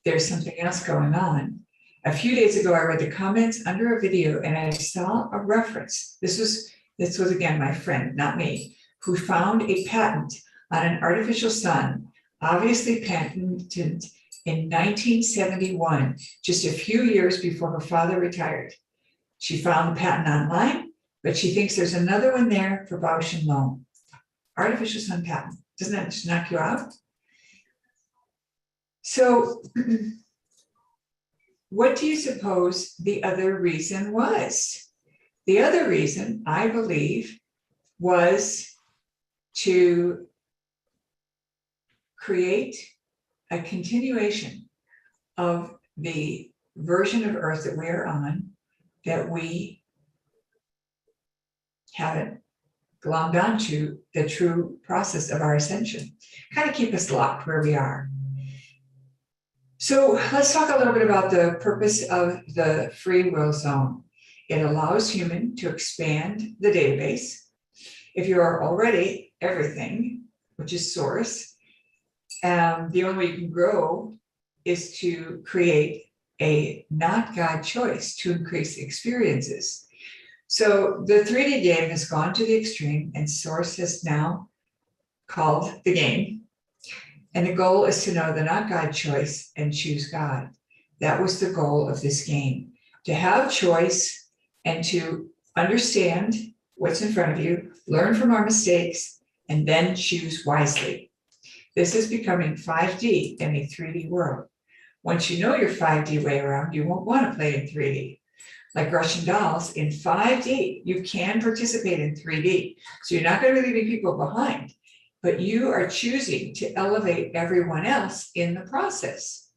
there's something else going on. A few days ago, I read the comments under a video, and I saw a reference. This was again my friend, not me, who found a patent on an artificial sun, obviously patented in 1971, just a few years before her father retired. She found the patent online, but she thinks there's another one there for Bausch and Lomb. Artificial sun patent. Doesn't that just knock you out? So what do you suppose the other reason was? The other reason, I believe, was to create a continuation of the version of Earth that we are on, that we haven't glommed onto the true process of our ascension, kind of keep us locked where we are. So let's talk a little bit about the purpose of the free will zone. It allows human to expand the database. If you are already everything, which is source, the only way you can grow is to create a not God choice to increase experiences. So the 3D game has gone to the extreme, and source has now called the game. And the goal is to know the not God choice and choose God. That was the goal of this game, to have choice and to understand what's in front of you, learn from our mistakes, and then choose wisely. This is becoming 5D in a 3D world. Once you know your 5D way around, you won't want to play in 3D. Like Russian dolls, in 5D, you can participate in 3D. So you're not going to be leaving people behind, but you are choosing to elevate everyone else in the process.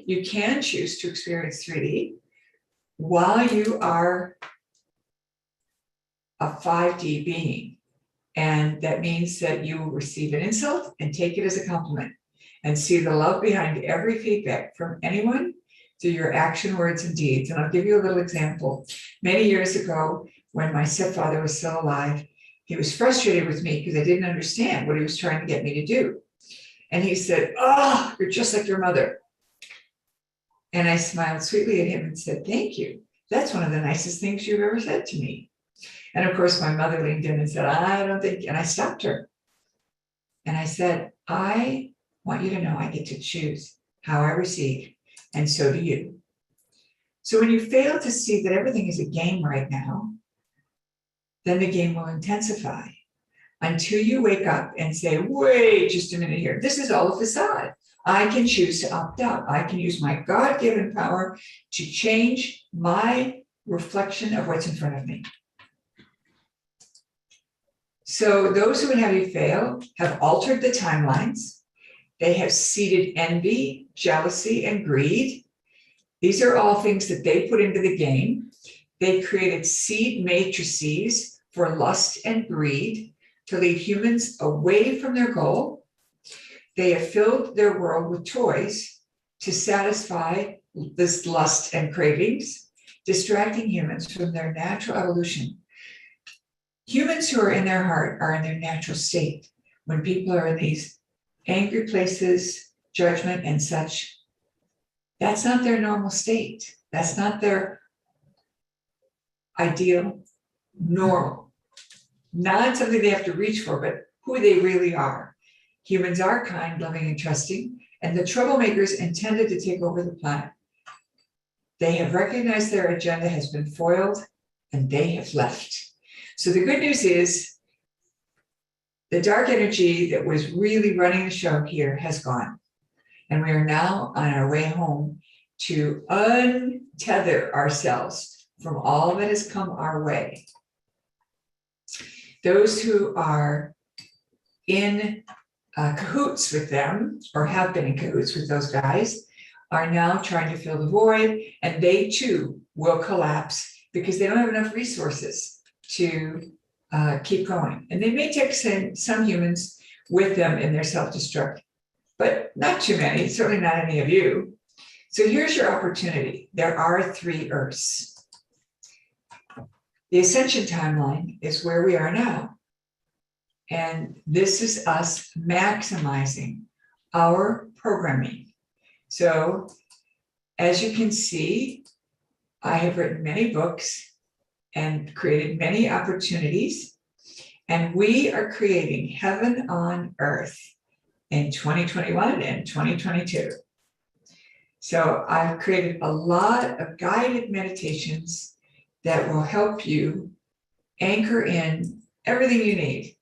You can choose to experience 3D while you are a 5D being. And that means that you will receive an insult and take it as a compliment, and see the love behind every feedback from anyone through your action, words, and deeds. And I'll give you a little example. Many years ago, when my stepfather was still alive, he was frustrated with me because I didn't understand what he was trying to get me to do. And he said, "Oh, you're just like your mother." And I smiled sweetly at him and said, "Thank you. That's one of the nicest things you've ever said to me." And of course, my mother leaned in and said, "I don't think," and I stopped her. And I said, "I want you to know I get to choose how I receive, and so do you." So when you fail to see that everything is a game right now, then the game will intensify until you wake up and say, "Wait just a minute here. This is all a facade. I can choose to opt out. I can use my God-given power to change my reflection of what's in front of me." So those who would have you fail have altered the timelines. They have seeded envy, jealousy, and greed. These are all things that they put into the game. They created seed matrices for lust and greed to lead humans away from their goal. They have filled their world with toys to satisfy this lust and cravings, distracting humans from their natural evolution. Humans who are in their heart are in their natural state. When people are in these angry places, judgment and such, that's not their normal state. That's not their ideal normal. Not something they have to reach for, but who they really are. Humans are kind, loving, and trusting, and the troublemakers intended to take over the planet. They have recognized their agenda has been foiled, and they have left. So the good news is the dark energy that was really running the show here has gone. And we are now on our way home to untether ourselves from all that has come our way. Those who are in cahoots with them, or have been in cahoots with those guys, are now trying to fill the void, and they too will collapse because they don't have enough resources to keep going. And they may take some humans with them in their self-destruct, but not too many, certainly not any of you. So here's your opportunity. There are 3 Earths. The Ascension timeline is where we are now. And this is us maximizing our programming. So as you can see, I have written many books and created many opportunities, and we are creating heaven on earth in 2021 and 2022. So I've created a lot of guided meditations that will help you anchor in everything you need.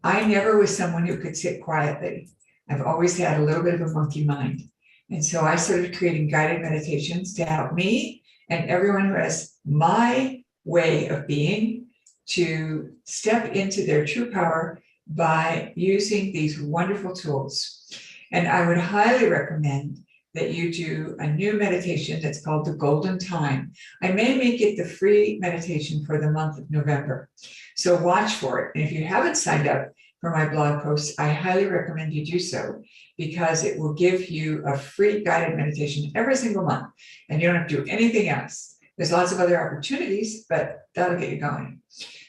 I never was someone who could sit quietly. I've always had a little bit of a monkey mind. And so I started creating guided meditations to help me and everyone who has my way of being to step into their true power by using these wonderful tools. And I would highly recommend that you do a new meditation that's called the Golden Time. I may make it the free meditation for the month of November. So watch for it. And if you haven't signed up for my blog posts, I highly recommend you do so, because it will give you a free guided meditation every single month, and you don't have to do anything else. There's lots of other opportunities, but that'll get you going.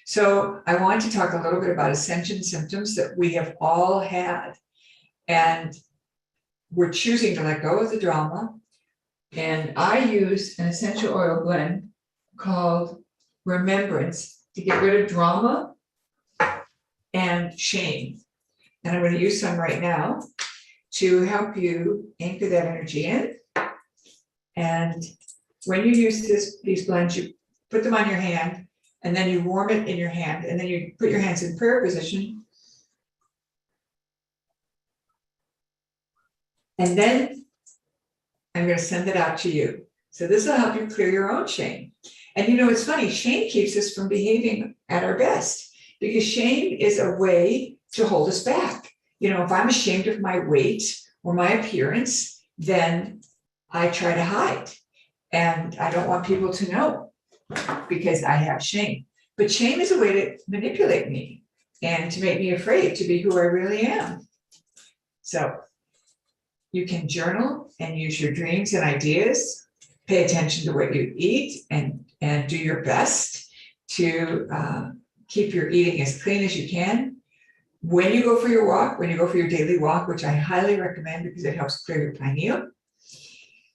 So I want to talk a little bit about Ascension Symptoms that we have all had. And we're choosing to let go of the drama. And I use an essential oil blend called Remembrance to get rid of drama and shame. And I'm going to use some right now to help you anchor that energy in. And when you use these blends, you put them on your hand, and then you warm it in your hand, and then you put your hands in prayer position. And then I'm going to send it out to you. So this will help you clear your own shame. And you know, it's funny, shame keeps us from behaving at our best, because shame is a way to hold us back. You know, if I'm ashamed of my weight or my appearance, then I try to hide. And I don't want people to know because I have shame. But shame is a way to manipulate me and to make me afraid to be who I really am. So you can journal and use your dreams and ideas, pay attention to what you eat, and do your best to keep your eating as clean as you can. When you go for your walk, when you go for your daily walk, which I highly recommend because it helps clear your pineal,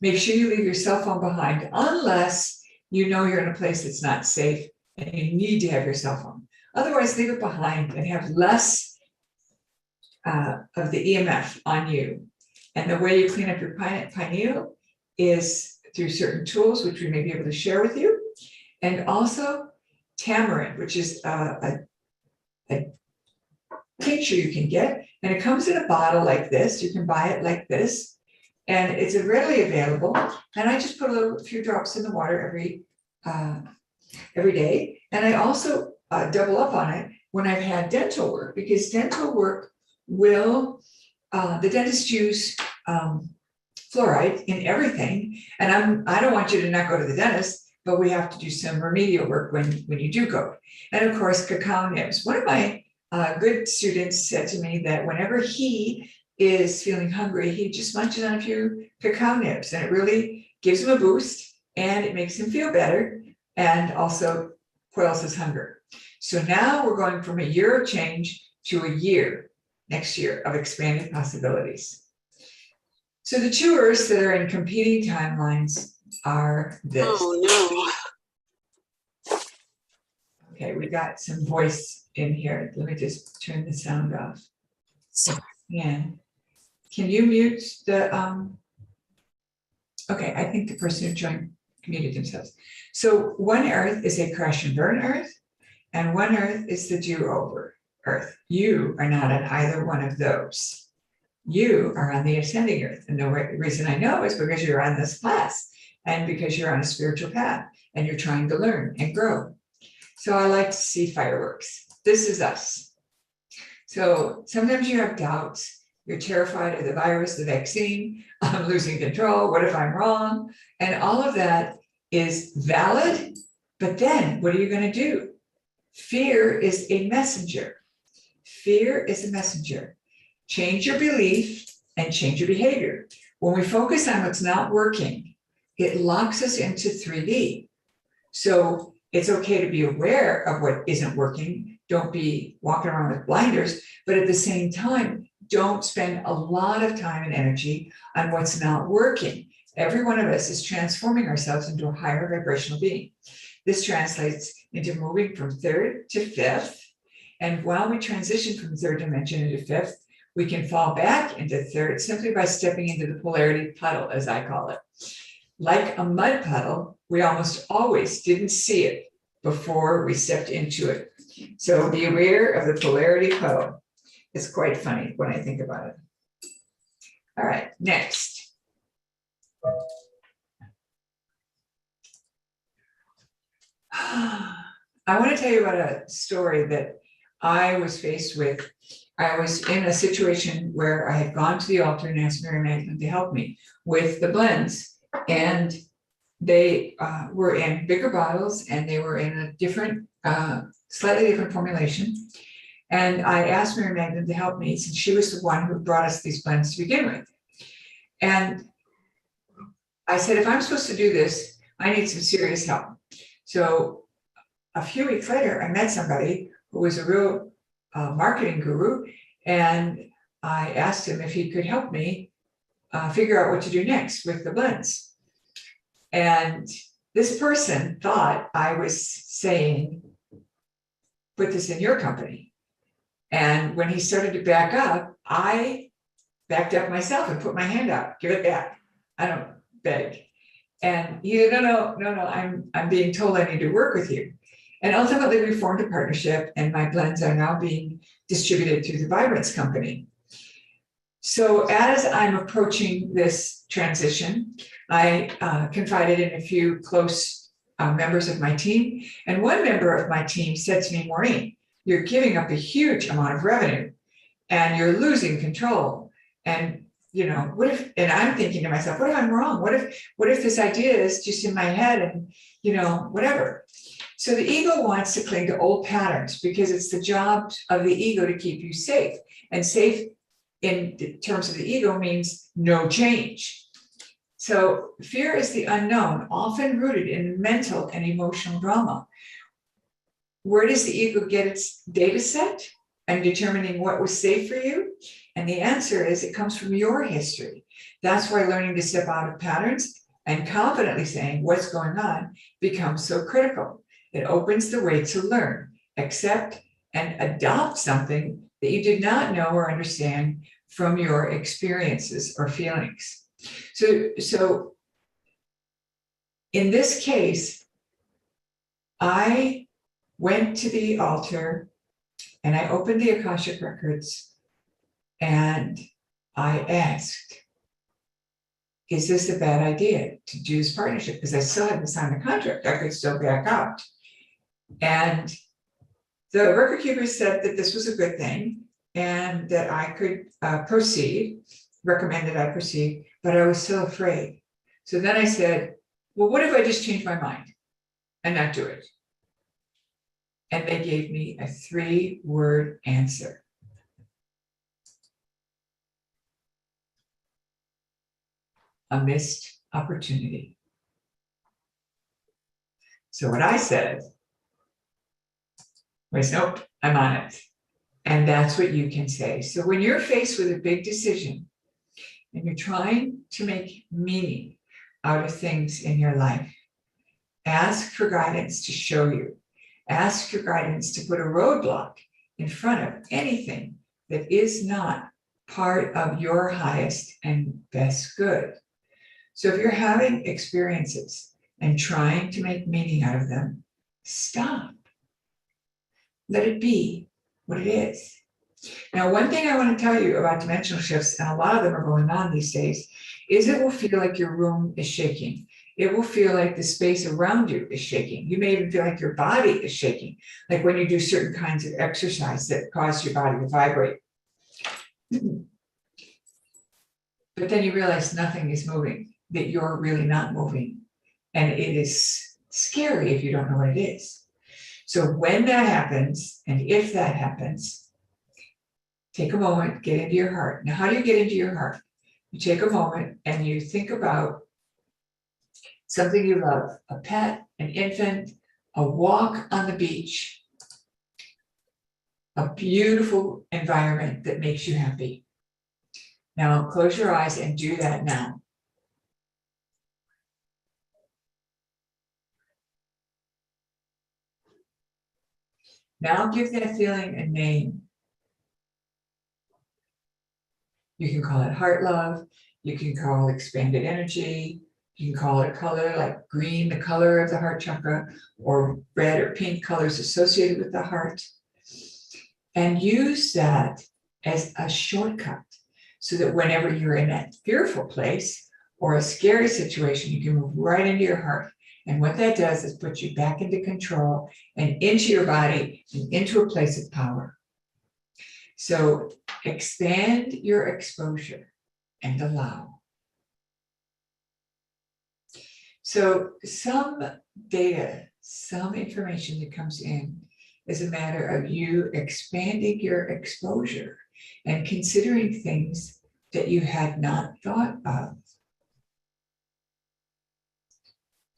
make sure you leave your cell phone behind unless you know you're in a place that's not safe and you need to have your cell phone. Otherwise, leave it behind and have less of the EMF on you. And the way you clean up your pineal is through certain tools, which we may be able to share with you. And also tamarind, which is a tincture you can get. And it comes in a bottle like this. You can buy it like this. And it's readily available. And I just put a few drops in the water every day. And I also double up on it when I've had dental work, because dental work will, the dentists use fluoride in everything. And I don't want you to not go to the dentist, but we have to do some remedial work when you do go. And of course, cacao nibs. One of my good students said to me that whenever he is feeling hungry, he just munches on a few cacao nibs, and it really gives him a boost and it makes him feel better and also quells his hunger. So now we're going from a year of change to a year next year of expanded possibilities. So the two Earths that are in competing timelines are this. Oh no. Okay, we got some voice in here. Let me just turn the sound off. Yeah. Can you mute the, okay, I think the person who joined muted themselves. So one Earth is a crash and burn Earth, and one Earth is the do-over Earth. You are not on either one of those. You are on the ascending Earth. And the reason I know is because you're on this class and because you're on a spiritual path and you're trying to learn and grow. So I like to see fireworks. This is us. So sometimes you have doubts. You're terrified of the virus, the vaccine. I'm losing control. What if I'm wrong? And all of that is valid. But then what are you going to do? Fear is a messenger. Fear is a messenger. Change your belief and change your behavior. When we focus on what's not working, it locks us into 3D. So it's okay to be aware of what isn't working. Don't be walking around with blinders, but at the same time, don't spend a lot of time and energy on what's not working. Every one of us is transforming ourselves into a higher vibrational being. This translates into moving from third to fifth. And while we transition from third dimension into fifth, we can fall back into third simply by stepping into the polarity puddle, as I call it. Like a mud puddle, we almost always didn't see it before we stepped into it. So be aware of the polarity puddle. It's quite funny when I think about it. All right, next. I want to tell you about a story that I was faced with. I was in a situation where I had gone to the altar and asked Mary Magdalene to help me with the blends. And they were in bigger bottles and they were in a different, slightly different formulation. And I asked Mary Magdalene to help me since she was the one who brought us these blends to begin with. And I said, if I'm supposed to do this, I need some serious help. So a few weeks later, I met somebody who was a real marketing guru. And I asked him if he could help me figure out what to do next with the blends. And this person thought I was saying, put this in your company. And when he started to back up, I backed up myself and put my hand out, give it back. I don't beg. And he said, no, I'm being told I need to work with you. And ultimately we formed a partnership and my blends are now being distributed through the Vibrance Company. So as I'm approaching this transition, I confided in a few close members of my team. And one member of my team said to me, Maureen, you're giving up a huge amount of revenue and you're losing control. And you know, what if, and I'm thinking to myself, what if I'm wrong? What if this idea is just in my head and, you know, whatever. So the ego wants to cling to old patterns because it's the job of the ego to keep you safe. And safe in terms of the ego means no change. So fear is the unknown, often rooted in mental and emotional drama. Where does the ego get its data set and determining what was safe for you? And the answer is it comes from your history. That's why learning to step out of patterns and confidently saying what's going on becomes so critical. It opens the way to learn, accept, and adopt something that you did not know or understand from your experiences or feelings. So in this case, I went to the altar and I opened the Akashic Records and I asked, is this a bad idea to do this partnership? Because I still hadn't signed the contract, I could still back out. And The record keeper said that this was a good thing and that I could proceed, recommended I proceed, but I was still afraid. So then I said, well, what if I just change my mind and not do it? And they gave me a 3-word answer. A missed opportunity. So what I said was, nope, I'm on it. And that's what you can say. So when you're faced with a big decision and you're trying to make meaning out of things in your life, ask for guidance to show you. Ask for guidance to put a roadblock in front of anything that is not part of your highest and best good. So if you're having experiences and trying to make meaning out of them, stop. Let it be what it is. Now, one thing I want to tell you about dimensional shifts, and a lot of them are going on these days, is it will feel like your room is shaking. It will feel like the space around you is shaking. You may even feel like your body is shaking, like when you do certain kinds of exercise that cause your body to vibrate. But then you realize nothing is moving, that you're really not moving. And it is scary if you don't know what it is. So when that happens, and if that happens, take a moment, get into your heart. Now, how do you get into your heart? You take a moment and you think about something you love, a pet, an infant, a walk on the beach, a beautiful environment that makes you happy. Now, close your eyes and do that now. Now give that feeling a name. You can call it heart love. You can call it expanded energy. You can call it a color like green, the color of the heart chakra, or red or pink colors associated with the heart. And use that as a shortcut so that whenever you're in that fearful place or a scary situation, you can move right into your heart. And what that does is put you back into control and into your body and into a place of power. So expand your exposure and allow. So some data, some information that comes in is a matter of you expanding your exposure and considering things that you had not thought of.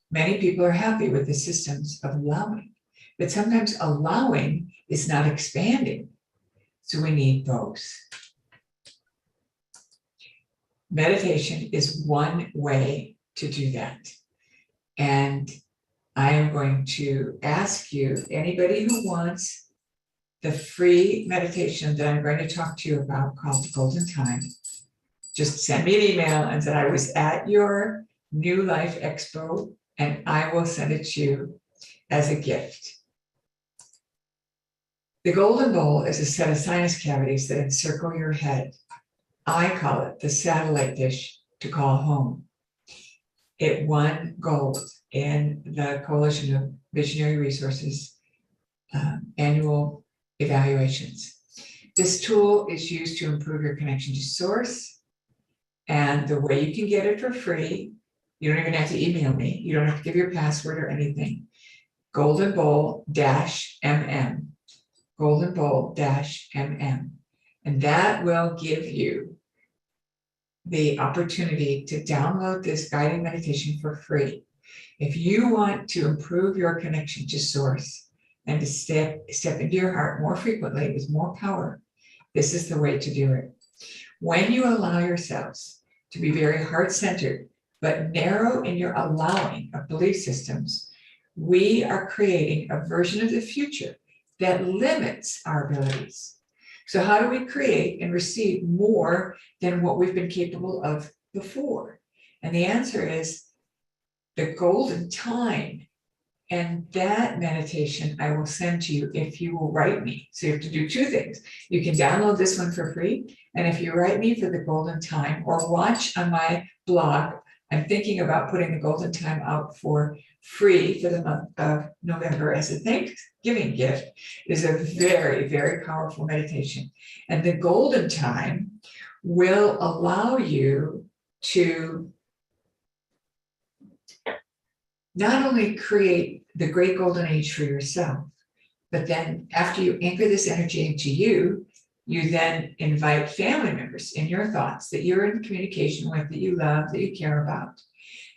Many people are happy with the systems of allowing, but sometimes allowing is not expanding. So we need both. Meditation is one way to do that. And I am going to ask you, anybody who wants the free meditation that I'm going to talk to you about called the Golden Time, just send me an email and say I was at your Newlife Expo, and I will send it to you as a gift. The golden bowl is a set of sinus cavities that encircle your head. I call it the satellite dish to call home. It won gold in the Coalition of Visionary Resources annual evaluations. This tool is used to improve your connection to source. And the way you can get it for free, you don't even have to email me. You don't have to give your password or anything. Golden Bowl-MM. Golden Bowl-MM. And that will give you the opportunity to download this guided meditation for free. If you want to improve your connection to source and to step into your heart more frequently with more power, this is the way to do it. When you allow yourselves to be very heart-centered, but narrow in your allowing of belief systems, we are creating a version of the future that limits our abilities. So how do we create and receive more than what we've been capable of before? And the answer is the golden time. And that meditation I will send to you if you will write me. So you have to do two things. You can download this one for free. And if you write me for the golden time or watch on my blog I'm thinking about putting the golden time out for free for the month of November as a Thanksgiving gift. It is a very, very powerful meditation. And the golden time will allow you to not only create the great golden age for yourself, but then after you anchor this energy into you, you then invite family members in your thoughts that you're in communication with, that you love, that you care about,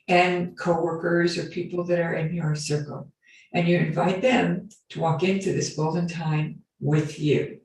and coworkers or people that are in your circle. And you invite them to walk into this golden time with you.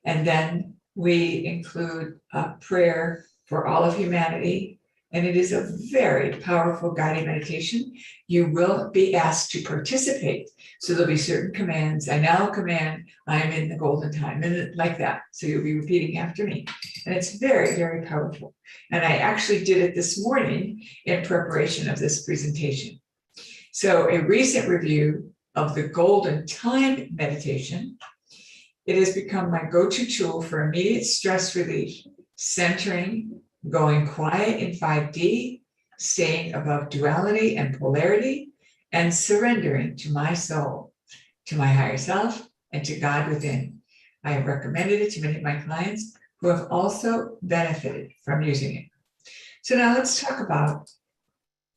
And then we include a prayer for all of humanity. And it is a very powerful guided meditation. You will be asked to participate. So there'll be certain commands. I now command, I am in the golden time, and like that. So you'll be repeating after me. And it's very, very powerful. And I actually did it this morning in preparation of this presentation. So a recent review of the golden time meditation. It has become my go-to tool for immediate stress relief, centering, going quiet in 5D, staying above duality and polarity, and surrendering to my soul, to my higher self, and to God within. I have recommended it to many of my clients who have also benefited from using it. So now let's talk about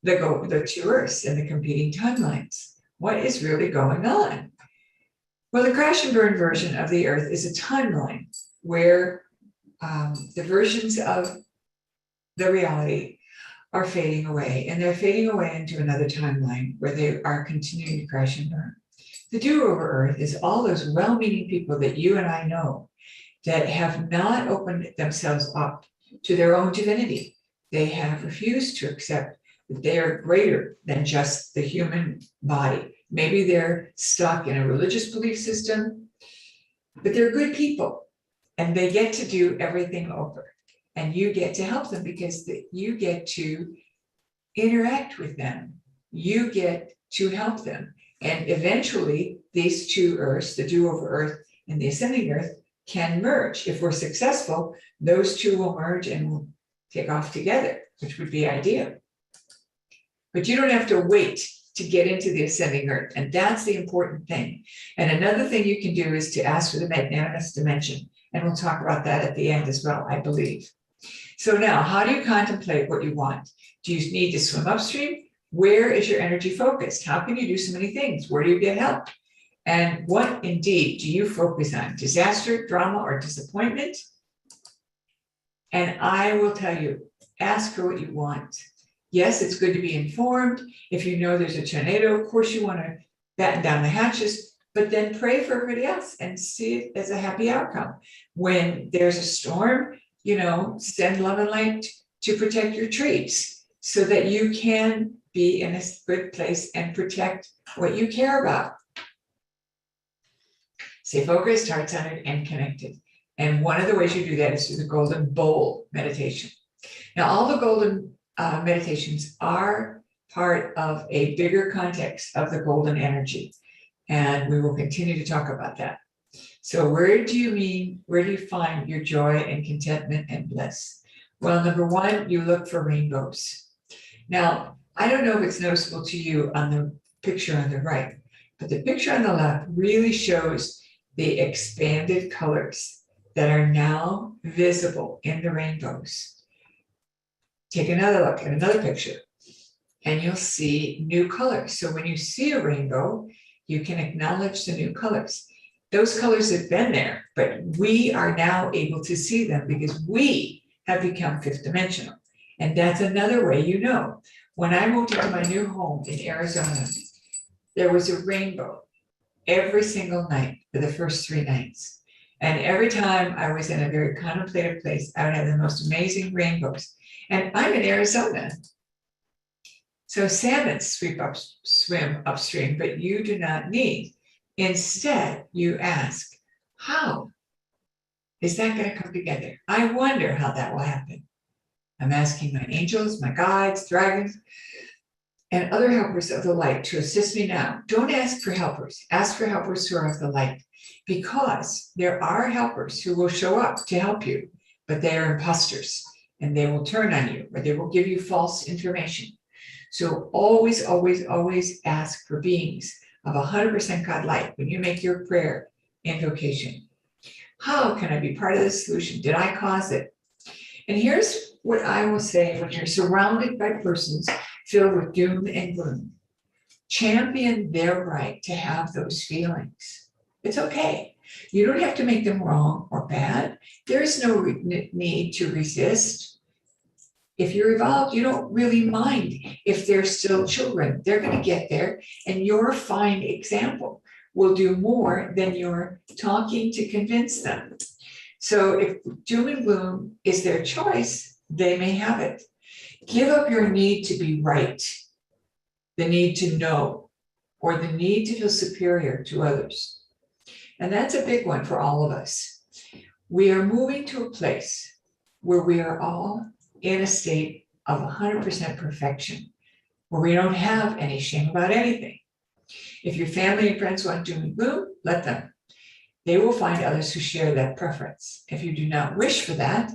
the two Earths and the competing timelines. What is really going on? Well, the crash and burn version of the Earth is a timeline where the versions of the reality are fading away, and they're fading away into another timeline where they are continuing to crash and burn. The do-over Earth is all those well-meaning people that you and I know that have not opened themselves up to their own divinity. They have refused to accept that they are greater than just the human body. Maybe they're stuck in a religious belief system, but they're good people and they get to do everything over. And you get to help them because you get to interact with them. You get to help them. And eventually, these two Earths, the do-over Earth and the ascending Earth, can merge. If we're successful, those two will merge and will take off together, which would be ideal. But you don't have to wait to get into the ascending Earth. And that's the important thing. And another thing you can do is to ask for the magnanimous dimension. And we'll talk about that at the end as well, I believe. So now, how do you contemplate what you want? Do you need to swim upstream? Where is your energy focused? How can you do so many things? Where do you get help? And what indeed do you focus on? Disaster, drama, or disappointment? And I will tell you, ask for what you want. Yes, it's good to be informed. If you know there's a tornado, of course you want to batten down the hatches, but then pray for everybody else and see it as a happy outcome. When there's a storm, send love and light to protect your trees so that you can be in a good place and protect what you care about. Stay focused, heart-centered, and connected. And one of the ways you do that is through the golden bowl meditation. Now, all the golden meditations are part of a bigger context of the golden energy. And we will continue to talk about that. So where do you find your joy and contentment and bliss? Well, number one, you look for rainbows. Now, I don't know if it's noticeable to you on the picture on the right, but the picture on the left really shows the expanded colors that are now visible in the rainbows. Take another look at another picture and you'll see new colors. So when you see a rainbow, you can acknowledge the new colors. Those colors have been there, but we are now able to see them because we have become fifth dimensional. And that's another way you know. When I moved into my new home in Arizona, there was a rainbow every single night for the first 3 nights. And every time I was in a very contemplative place, I would have the most amazing rainbows. And I'm in Arizona. So salmon swim upstream, but you do not need. Instead, you ask, how is that going to come together? I wonder how that will happen. I'm asking my angels, my guides, dragons, and other helpers of the light to assist me now. Don't ask for helpers. Ask for helpers who are of the light, because there are helpers who will show up to help you, but they are imposters and they will turn on you or they will give you false information. So always, always, always ask for beings of 100% God light when you make your prayer invocation. How can I be part of the solution? Did I cause it? And here's what I will say when you're surrounded by persons filled with doom and gloom. Champion their right to have those feelings. It's okay. You don't have to make them wrong or bad. There is no need to resist. If you're evolved, you don't really mind if they're still children. They're going to get there, and your fine example will do more than your talking to convince them. So if doom and gloom is their choice, they may have it. Give up your need to be right, the need to know, or the need to feel superior to others. And that's a big one for all of us. We are moving to a place where we are all in a state of 100% perfection, where we don't have any shame about anything. If your family and friends want doom and gloom, let them. They will find others who share that preference. If you do not wish for that,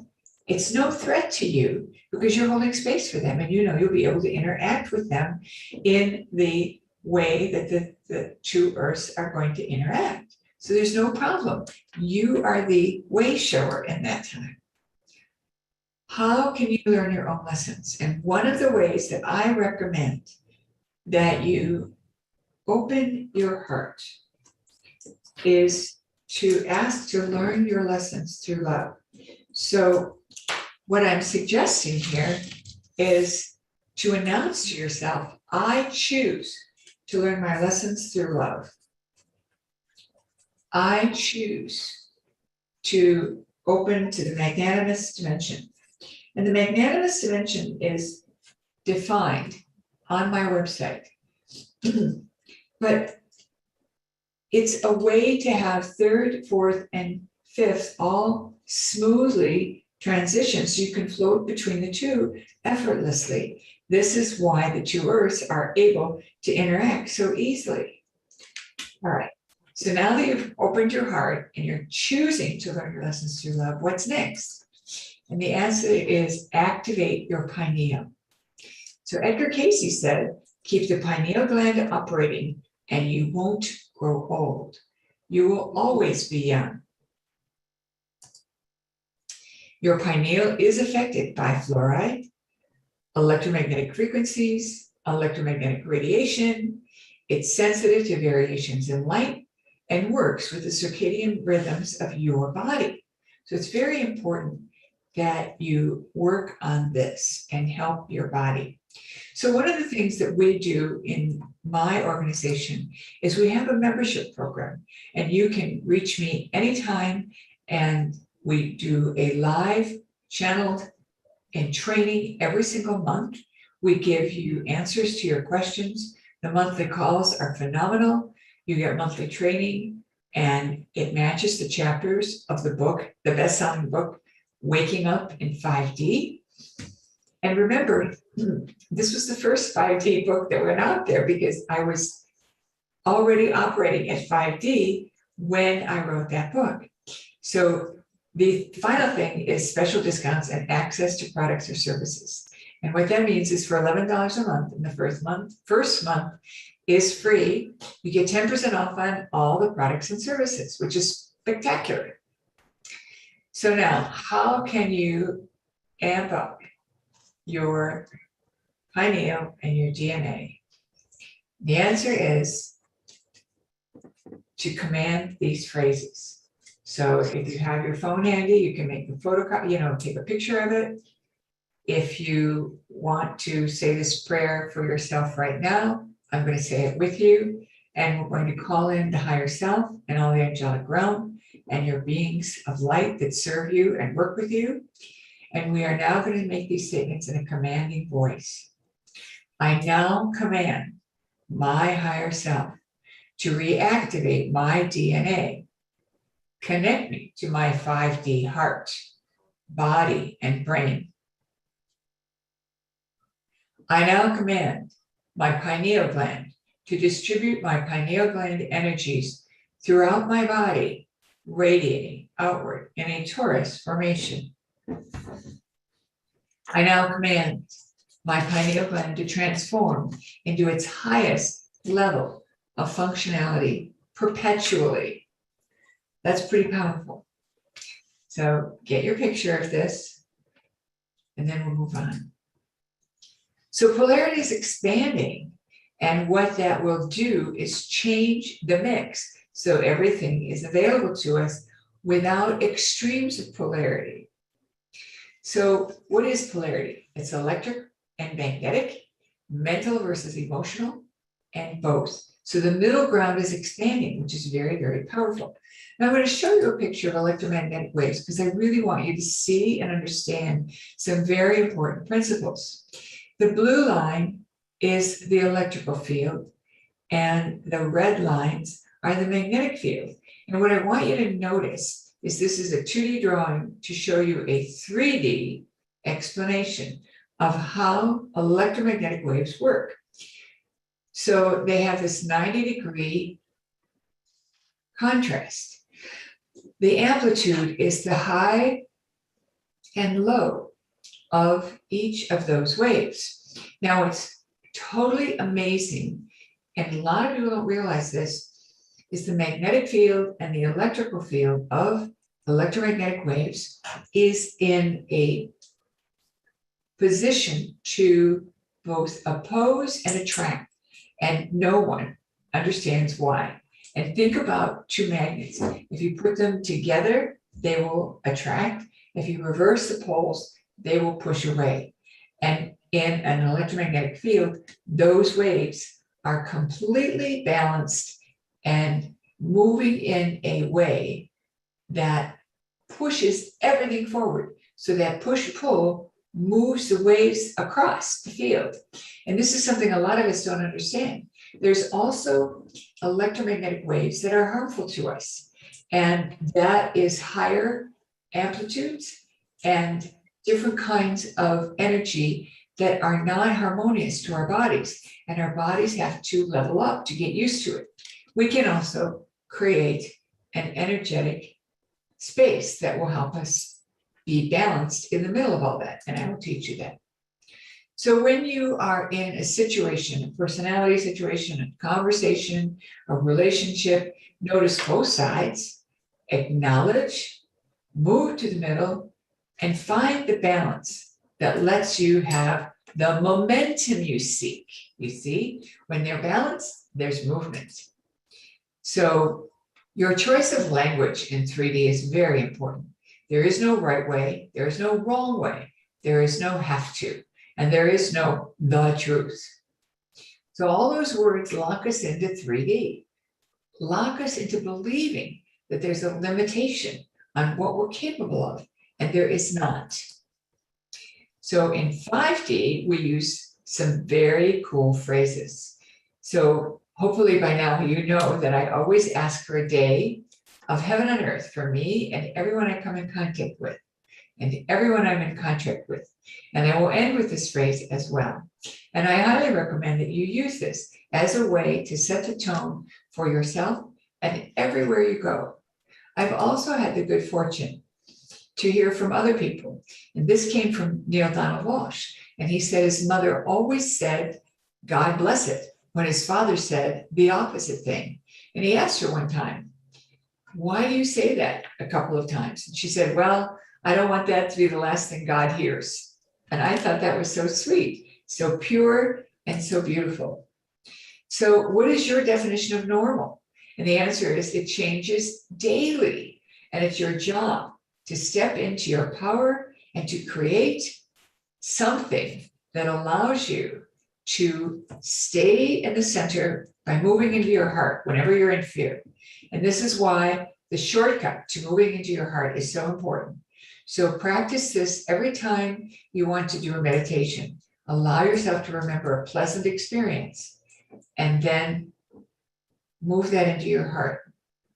it's no threat to you because you're holding space for them, and you know you'll be able to interact with them in the way that the two earths are going to interact. So there's no problem. You are the way shower in that time. How can you learn your own lessons? And one of the ways that I recommend that you open your heart is to ask to learn your lessons through love. So what I'm suggesting here is to announce to yourself, I choose to learn my lessons through love. I choose to open to the magnanimous dimension. And the magnanimous dimension is defined on my website. But it's a way to have third, fourth, and fifth all smoothly transition so you can float between the two effortlessly. This is why the two earths are able to interact so easily. All right. So now that you've opened your heart and you're choosing to learn your lessons through love, what's next? And the answer is activate your pineal. So Edgar Cayce said, keep the pineal gland operating and you won't grow old. You will always be young. Your pineal is affected by fluoride, electromagnetic frequencies, electromagnetic radiation. It's sensitive to variations in light and works with the circadian rhythms of your body. So it's very important that you work on this and help your body. So one of the things that we do in my organization is we have a membership program, and you can reach me anytime, and we do a live channeled and training every single month. We give you answers to your questions. The monthly calls are phenomenal. You get monthly training, and it matches the chapters of the book, the best-selling book, Waking Up in 5D. And remember, this was the first 5D book that went out there because I was already operating at 5D when I wrote that book. So the final thing is special discounts and access to products or services. And what that means is for $11 a month, and the first month is free, you get 10% off on all the products and services, which is spectacular. So now, how can you amp up your pineal and your DNA? The answer is to command these phrases. So if you have your phone handy, you can make a photocopy, take a picture of it. If you want to say this prayer for yourself right now, I'm going to say it with you, and we're going to call in the higher self and all the angelic realm and your beings of light that serve you and work with you. And we are now going to make these statements in a commanding voice. I now command my higher self to reactivate my DNA, connect me to my 5D heart, body, and brain. I now command my pineal gland to distribute my pineal gland energies throughout my body, radiating outward in a torus formation. I now command my pineal gland to transform into its highest level of functionality perpetually. That's pretty powerful. So get your picture of this, and then we'll move on. So polarity is expanding, and what that will do is change the mix. So everything is available to us without extremes of polarity. So what is polarity? It's electric and magnetic, mental versus emotional, and both. So the middle ground is expanding, which is very, very powerful. Now I'm going to show you a picture of electromagnetic waves because I really want you to see and understand some very important principles. The blue line is the electrical field, and the red lines are the magnetic field. And what I want you to notice is this is a 2D drawing to show you a 3D explanation of how electromagnetic waves work. So they have this 90-degree contrast. The amplitude is the high and low of each of those waves. Now it's totally amazing, and a lot of people don't realize this, is the magnetic field and the electrical field of electromagnetic waves is in a position to both oppose and attract, and no one understands why. And think about two magnets. If you put them together, they will attract. If you reverse the poles, they will push away. And in an electromagnetic field, those waves are completely balanced and moving in a way that pushes everything forward. So that push-pull moves the waves across the field. And this is something a lot of us don't understand. There's also electromagnetic waves that are harmful to us. And that is higher amplitudes and different kinds of energy that are not harmonious to our bodies. And our bodies have to level up to get used to it. We can also create an energetic space that will help us be balanced in the middle of all that. And I will teach you that. So when you are in a situation, a personality situation, a conversation, a relationship, notice both sides, acknowledge, move to the middle, and find the balance that lets you have the momentum you seek. You see, when they're balanced, there's movement. So your choice of language in 3D is very important. There is no right way, there is no wrong way, there is no have to, and there is no the truth. So all those words lock us into 3D, lock us into believing that there's a limitation on what we're capable of, and there is not. So in 5D, we use some very cool phrases. So hopefully by now you know that I always ask for a day of heaven on earth for me and everyone I come in contact with and everyone I'm in contact with. And I will end with this phrase as well. And I highly recommend that you use this as a way to set the tone for yourself and everywhere you go. I've also had the good fortune to hear from other people. And this came from Neil Donald Walsh. And he said his mother always said, God bless it, when his father said the opposite thing. And he asked her one time, why do you say that a couple of times? And she said, well, I don't want that to be the last thing God hears. And I thought that was so sweet, so pure, and so beautiful. So what is your definition of normal? And the answer is it changes daily. And it's your job to step into your power and to create something that allows you to stay in the center by moving into your heart whenever you're in fear. And this is why the shortcut to moving into your heart is so important. So practice this every time you want to do a meditation. Allow yourself to remember a pleasant experience and then move that into your heart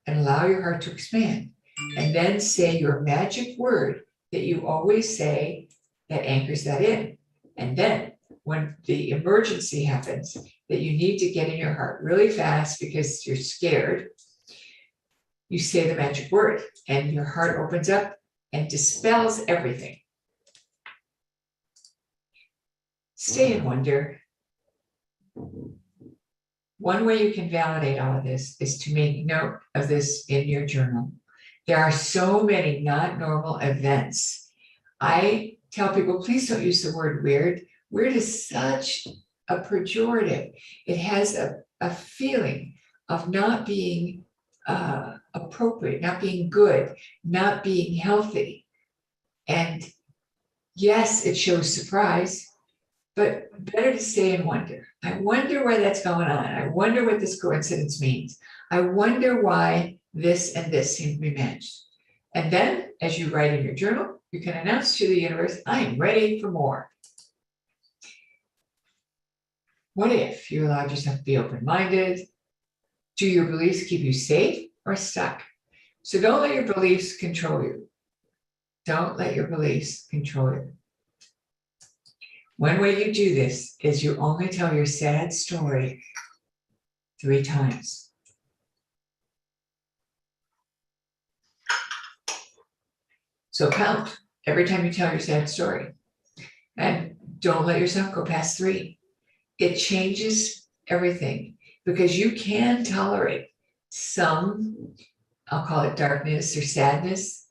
and allow your heart to expand. And then say your magic word that you always say that anchors that in. And then when the emergency happens that you need to get in your heart really fast because you're scared, you say the magic word and your heart opens up and dispels everything. stay in wonder. One way you can validate all of this is to make note of this in your journal. There are so many not normal events. I tell people, please don't use the word weird. Weird is such a pejorative. It has a feeling of not being appropriate, not being good, not being healthy. And yes, it shows surprise, but better to stay in wonder. I wonder why that's going on. I wonder what this coincidence means. I wonder why this and this seem to be matched. And then, as you write in your journal, you can announce to the universe, I am ready for more. What if you allowed yourself to be open-minded? Do your beliefs keep you safe or stuck? So don't let your beliefs control you. Don't let your beliefs control you. One way you do this is you only tell your sad story 3 times. So count every time you tell your sad story. And don't let yourself go past 3. It changes everything because you can tolerate some, I'll call it darkness or sadness.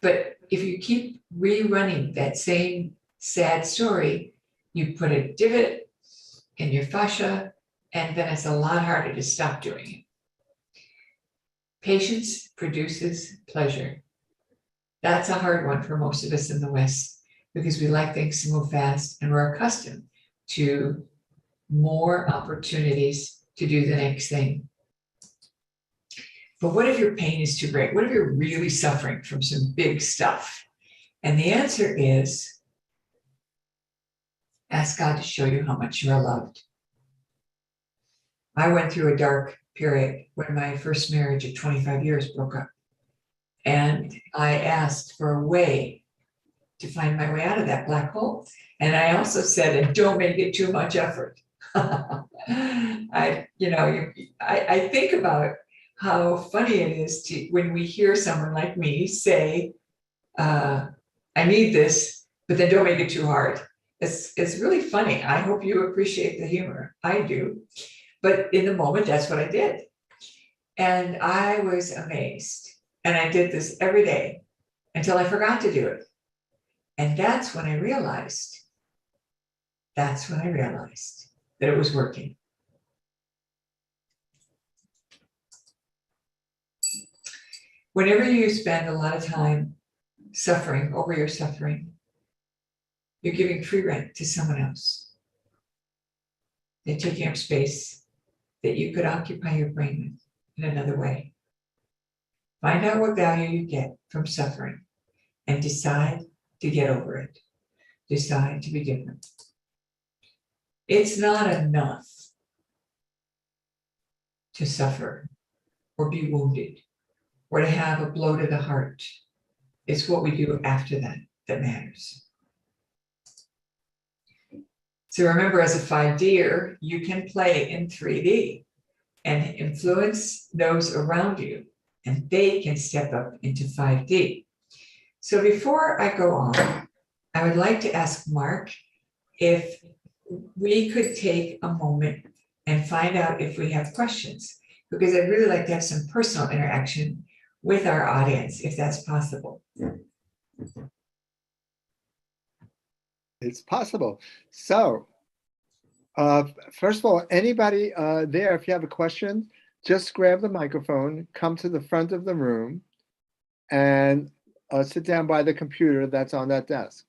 But if you keep rerunning that same sad story, you put a divot in your fascia, and then it's a lot harder to stop doing it. Patience produces pleasure. That's a hard one for most of us in the West because we like things to move fast and we're accustomed to more opportunities to do the next thing. But what if your pain is too great? What if you're really suffering from some big stuff? And the answer is, ask God to show you how much you are loved. I went through a dark period when my first marriage of 25 years broke up. And I asked for a way to find my way out of that black hole. And I also said, and don't make it too much effort. I think about how funny it is to when we hear someone like me say, I need this, but then don't make it too hard. It's really funny. I hope you appreciate the humor. I do. But in the moment, that's what I did. And I was amazed. And I did this every day until I forgot to do it. And that's when I realized that it was working. Whenever you spend a lot of time suffering over your suffering, you're giving free rent to someone else. They're taking up space that you could occupy your brain with in another way. Find out what value you get from suffering and decide to get over it. Decide to be different. It's not enough to suffer or be wounded or to have a blow to the heart. It's what we do after that that matters. So remember, as a 5D'er, you can play in 3D and influence those around you, and they can step up into 5D. So before I go on, I would like to ask Mark if we could take a moment and find out if we have questions, because I'd really like to have some personal interaction with our audience, if that's possible. It's possible. So, first of all, anybody there, if you have a question, just grab the microphone, come to the front of the room, and sit down by the computer that's on that desk.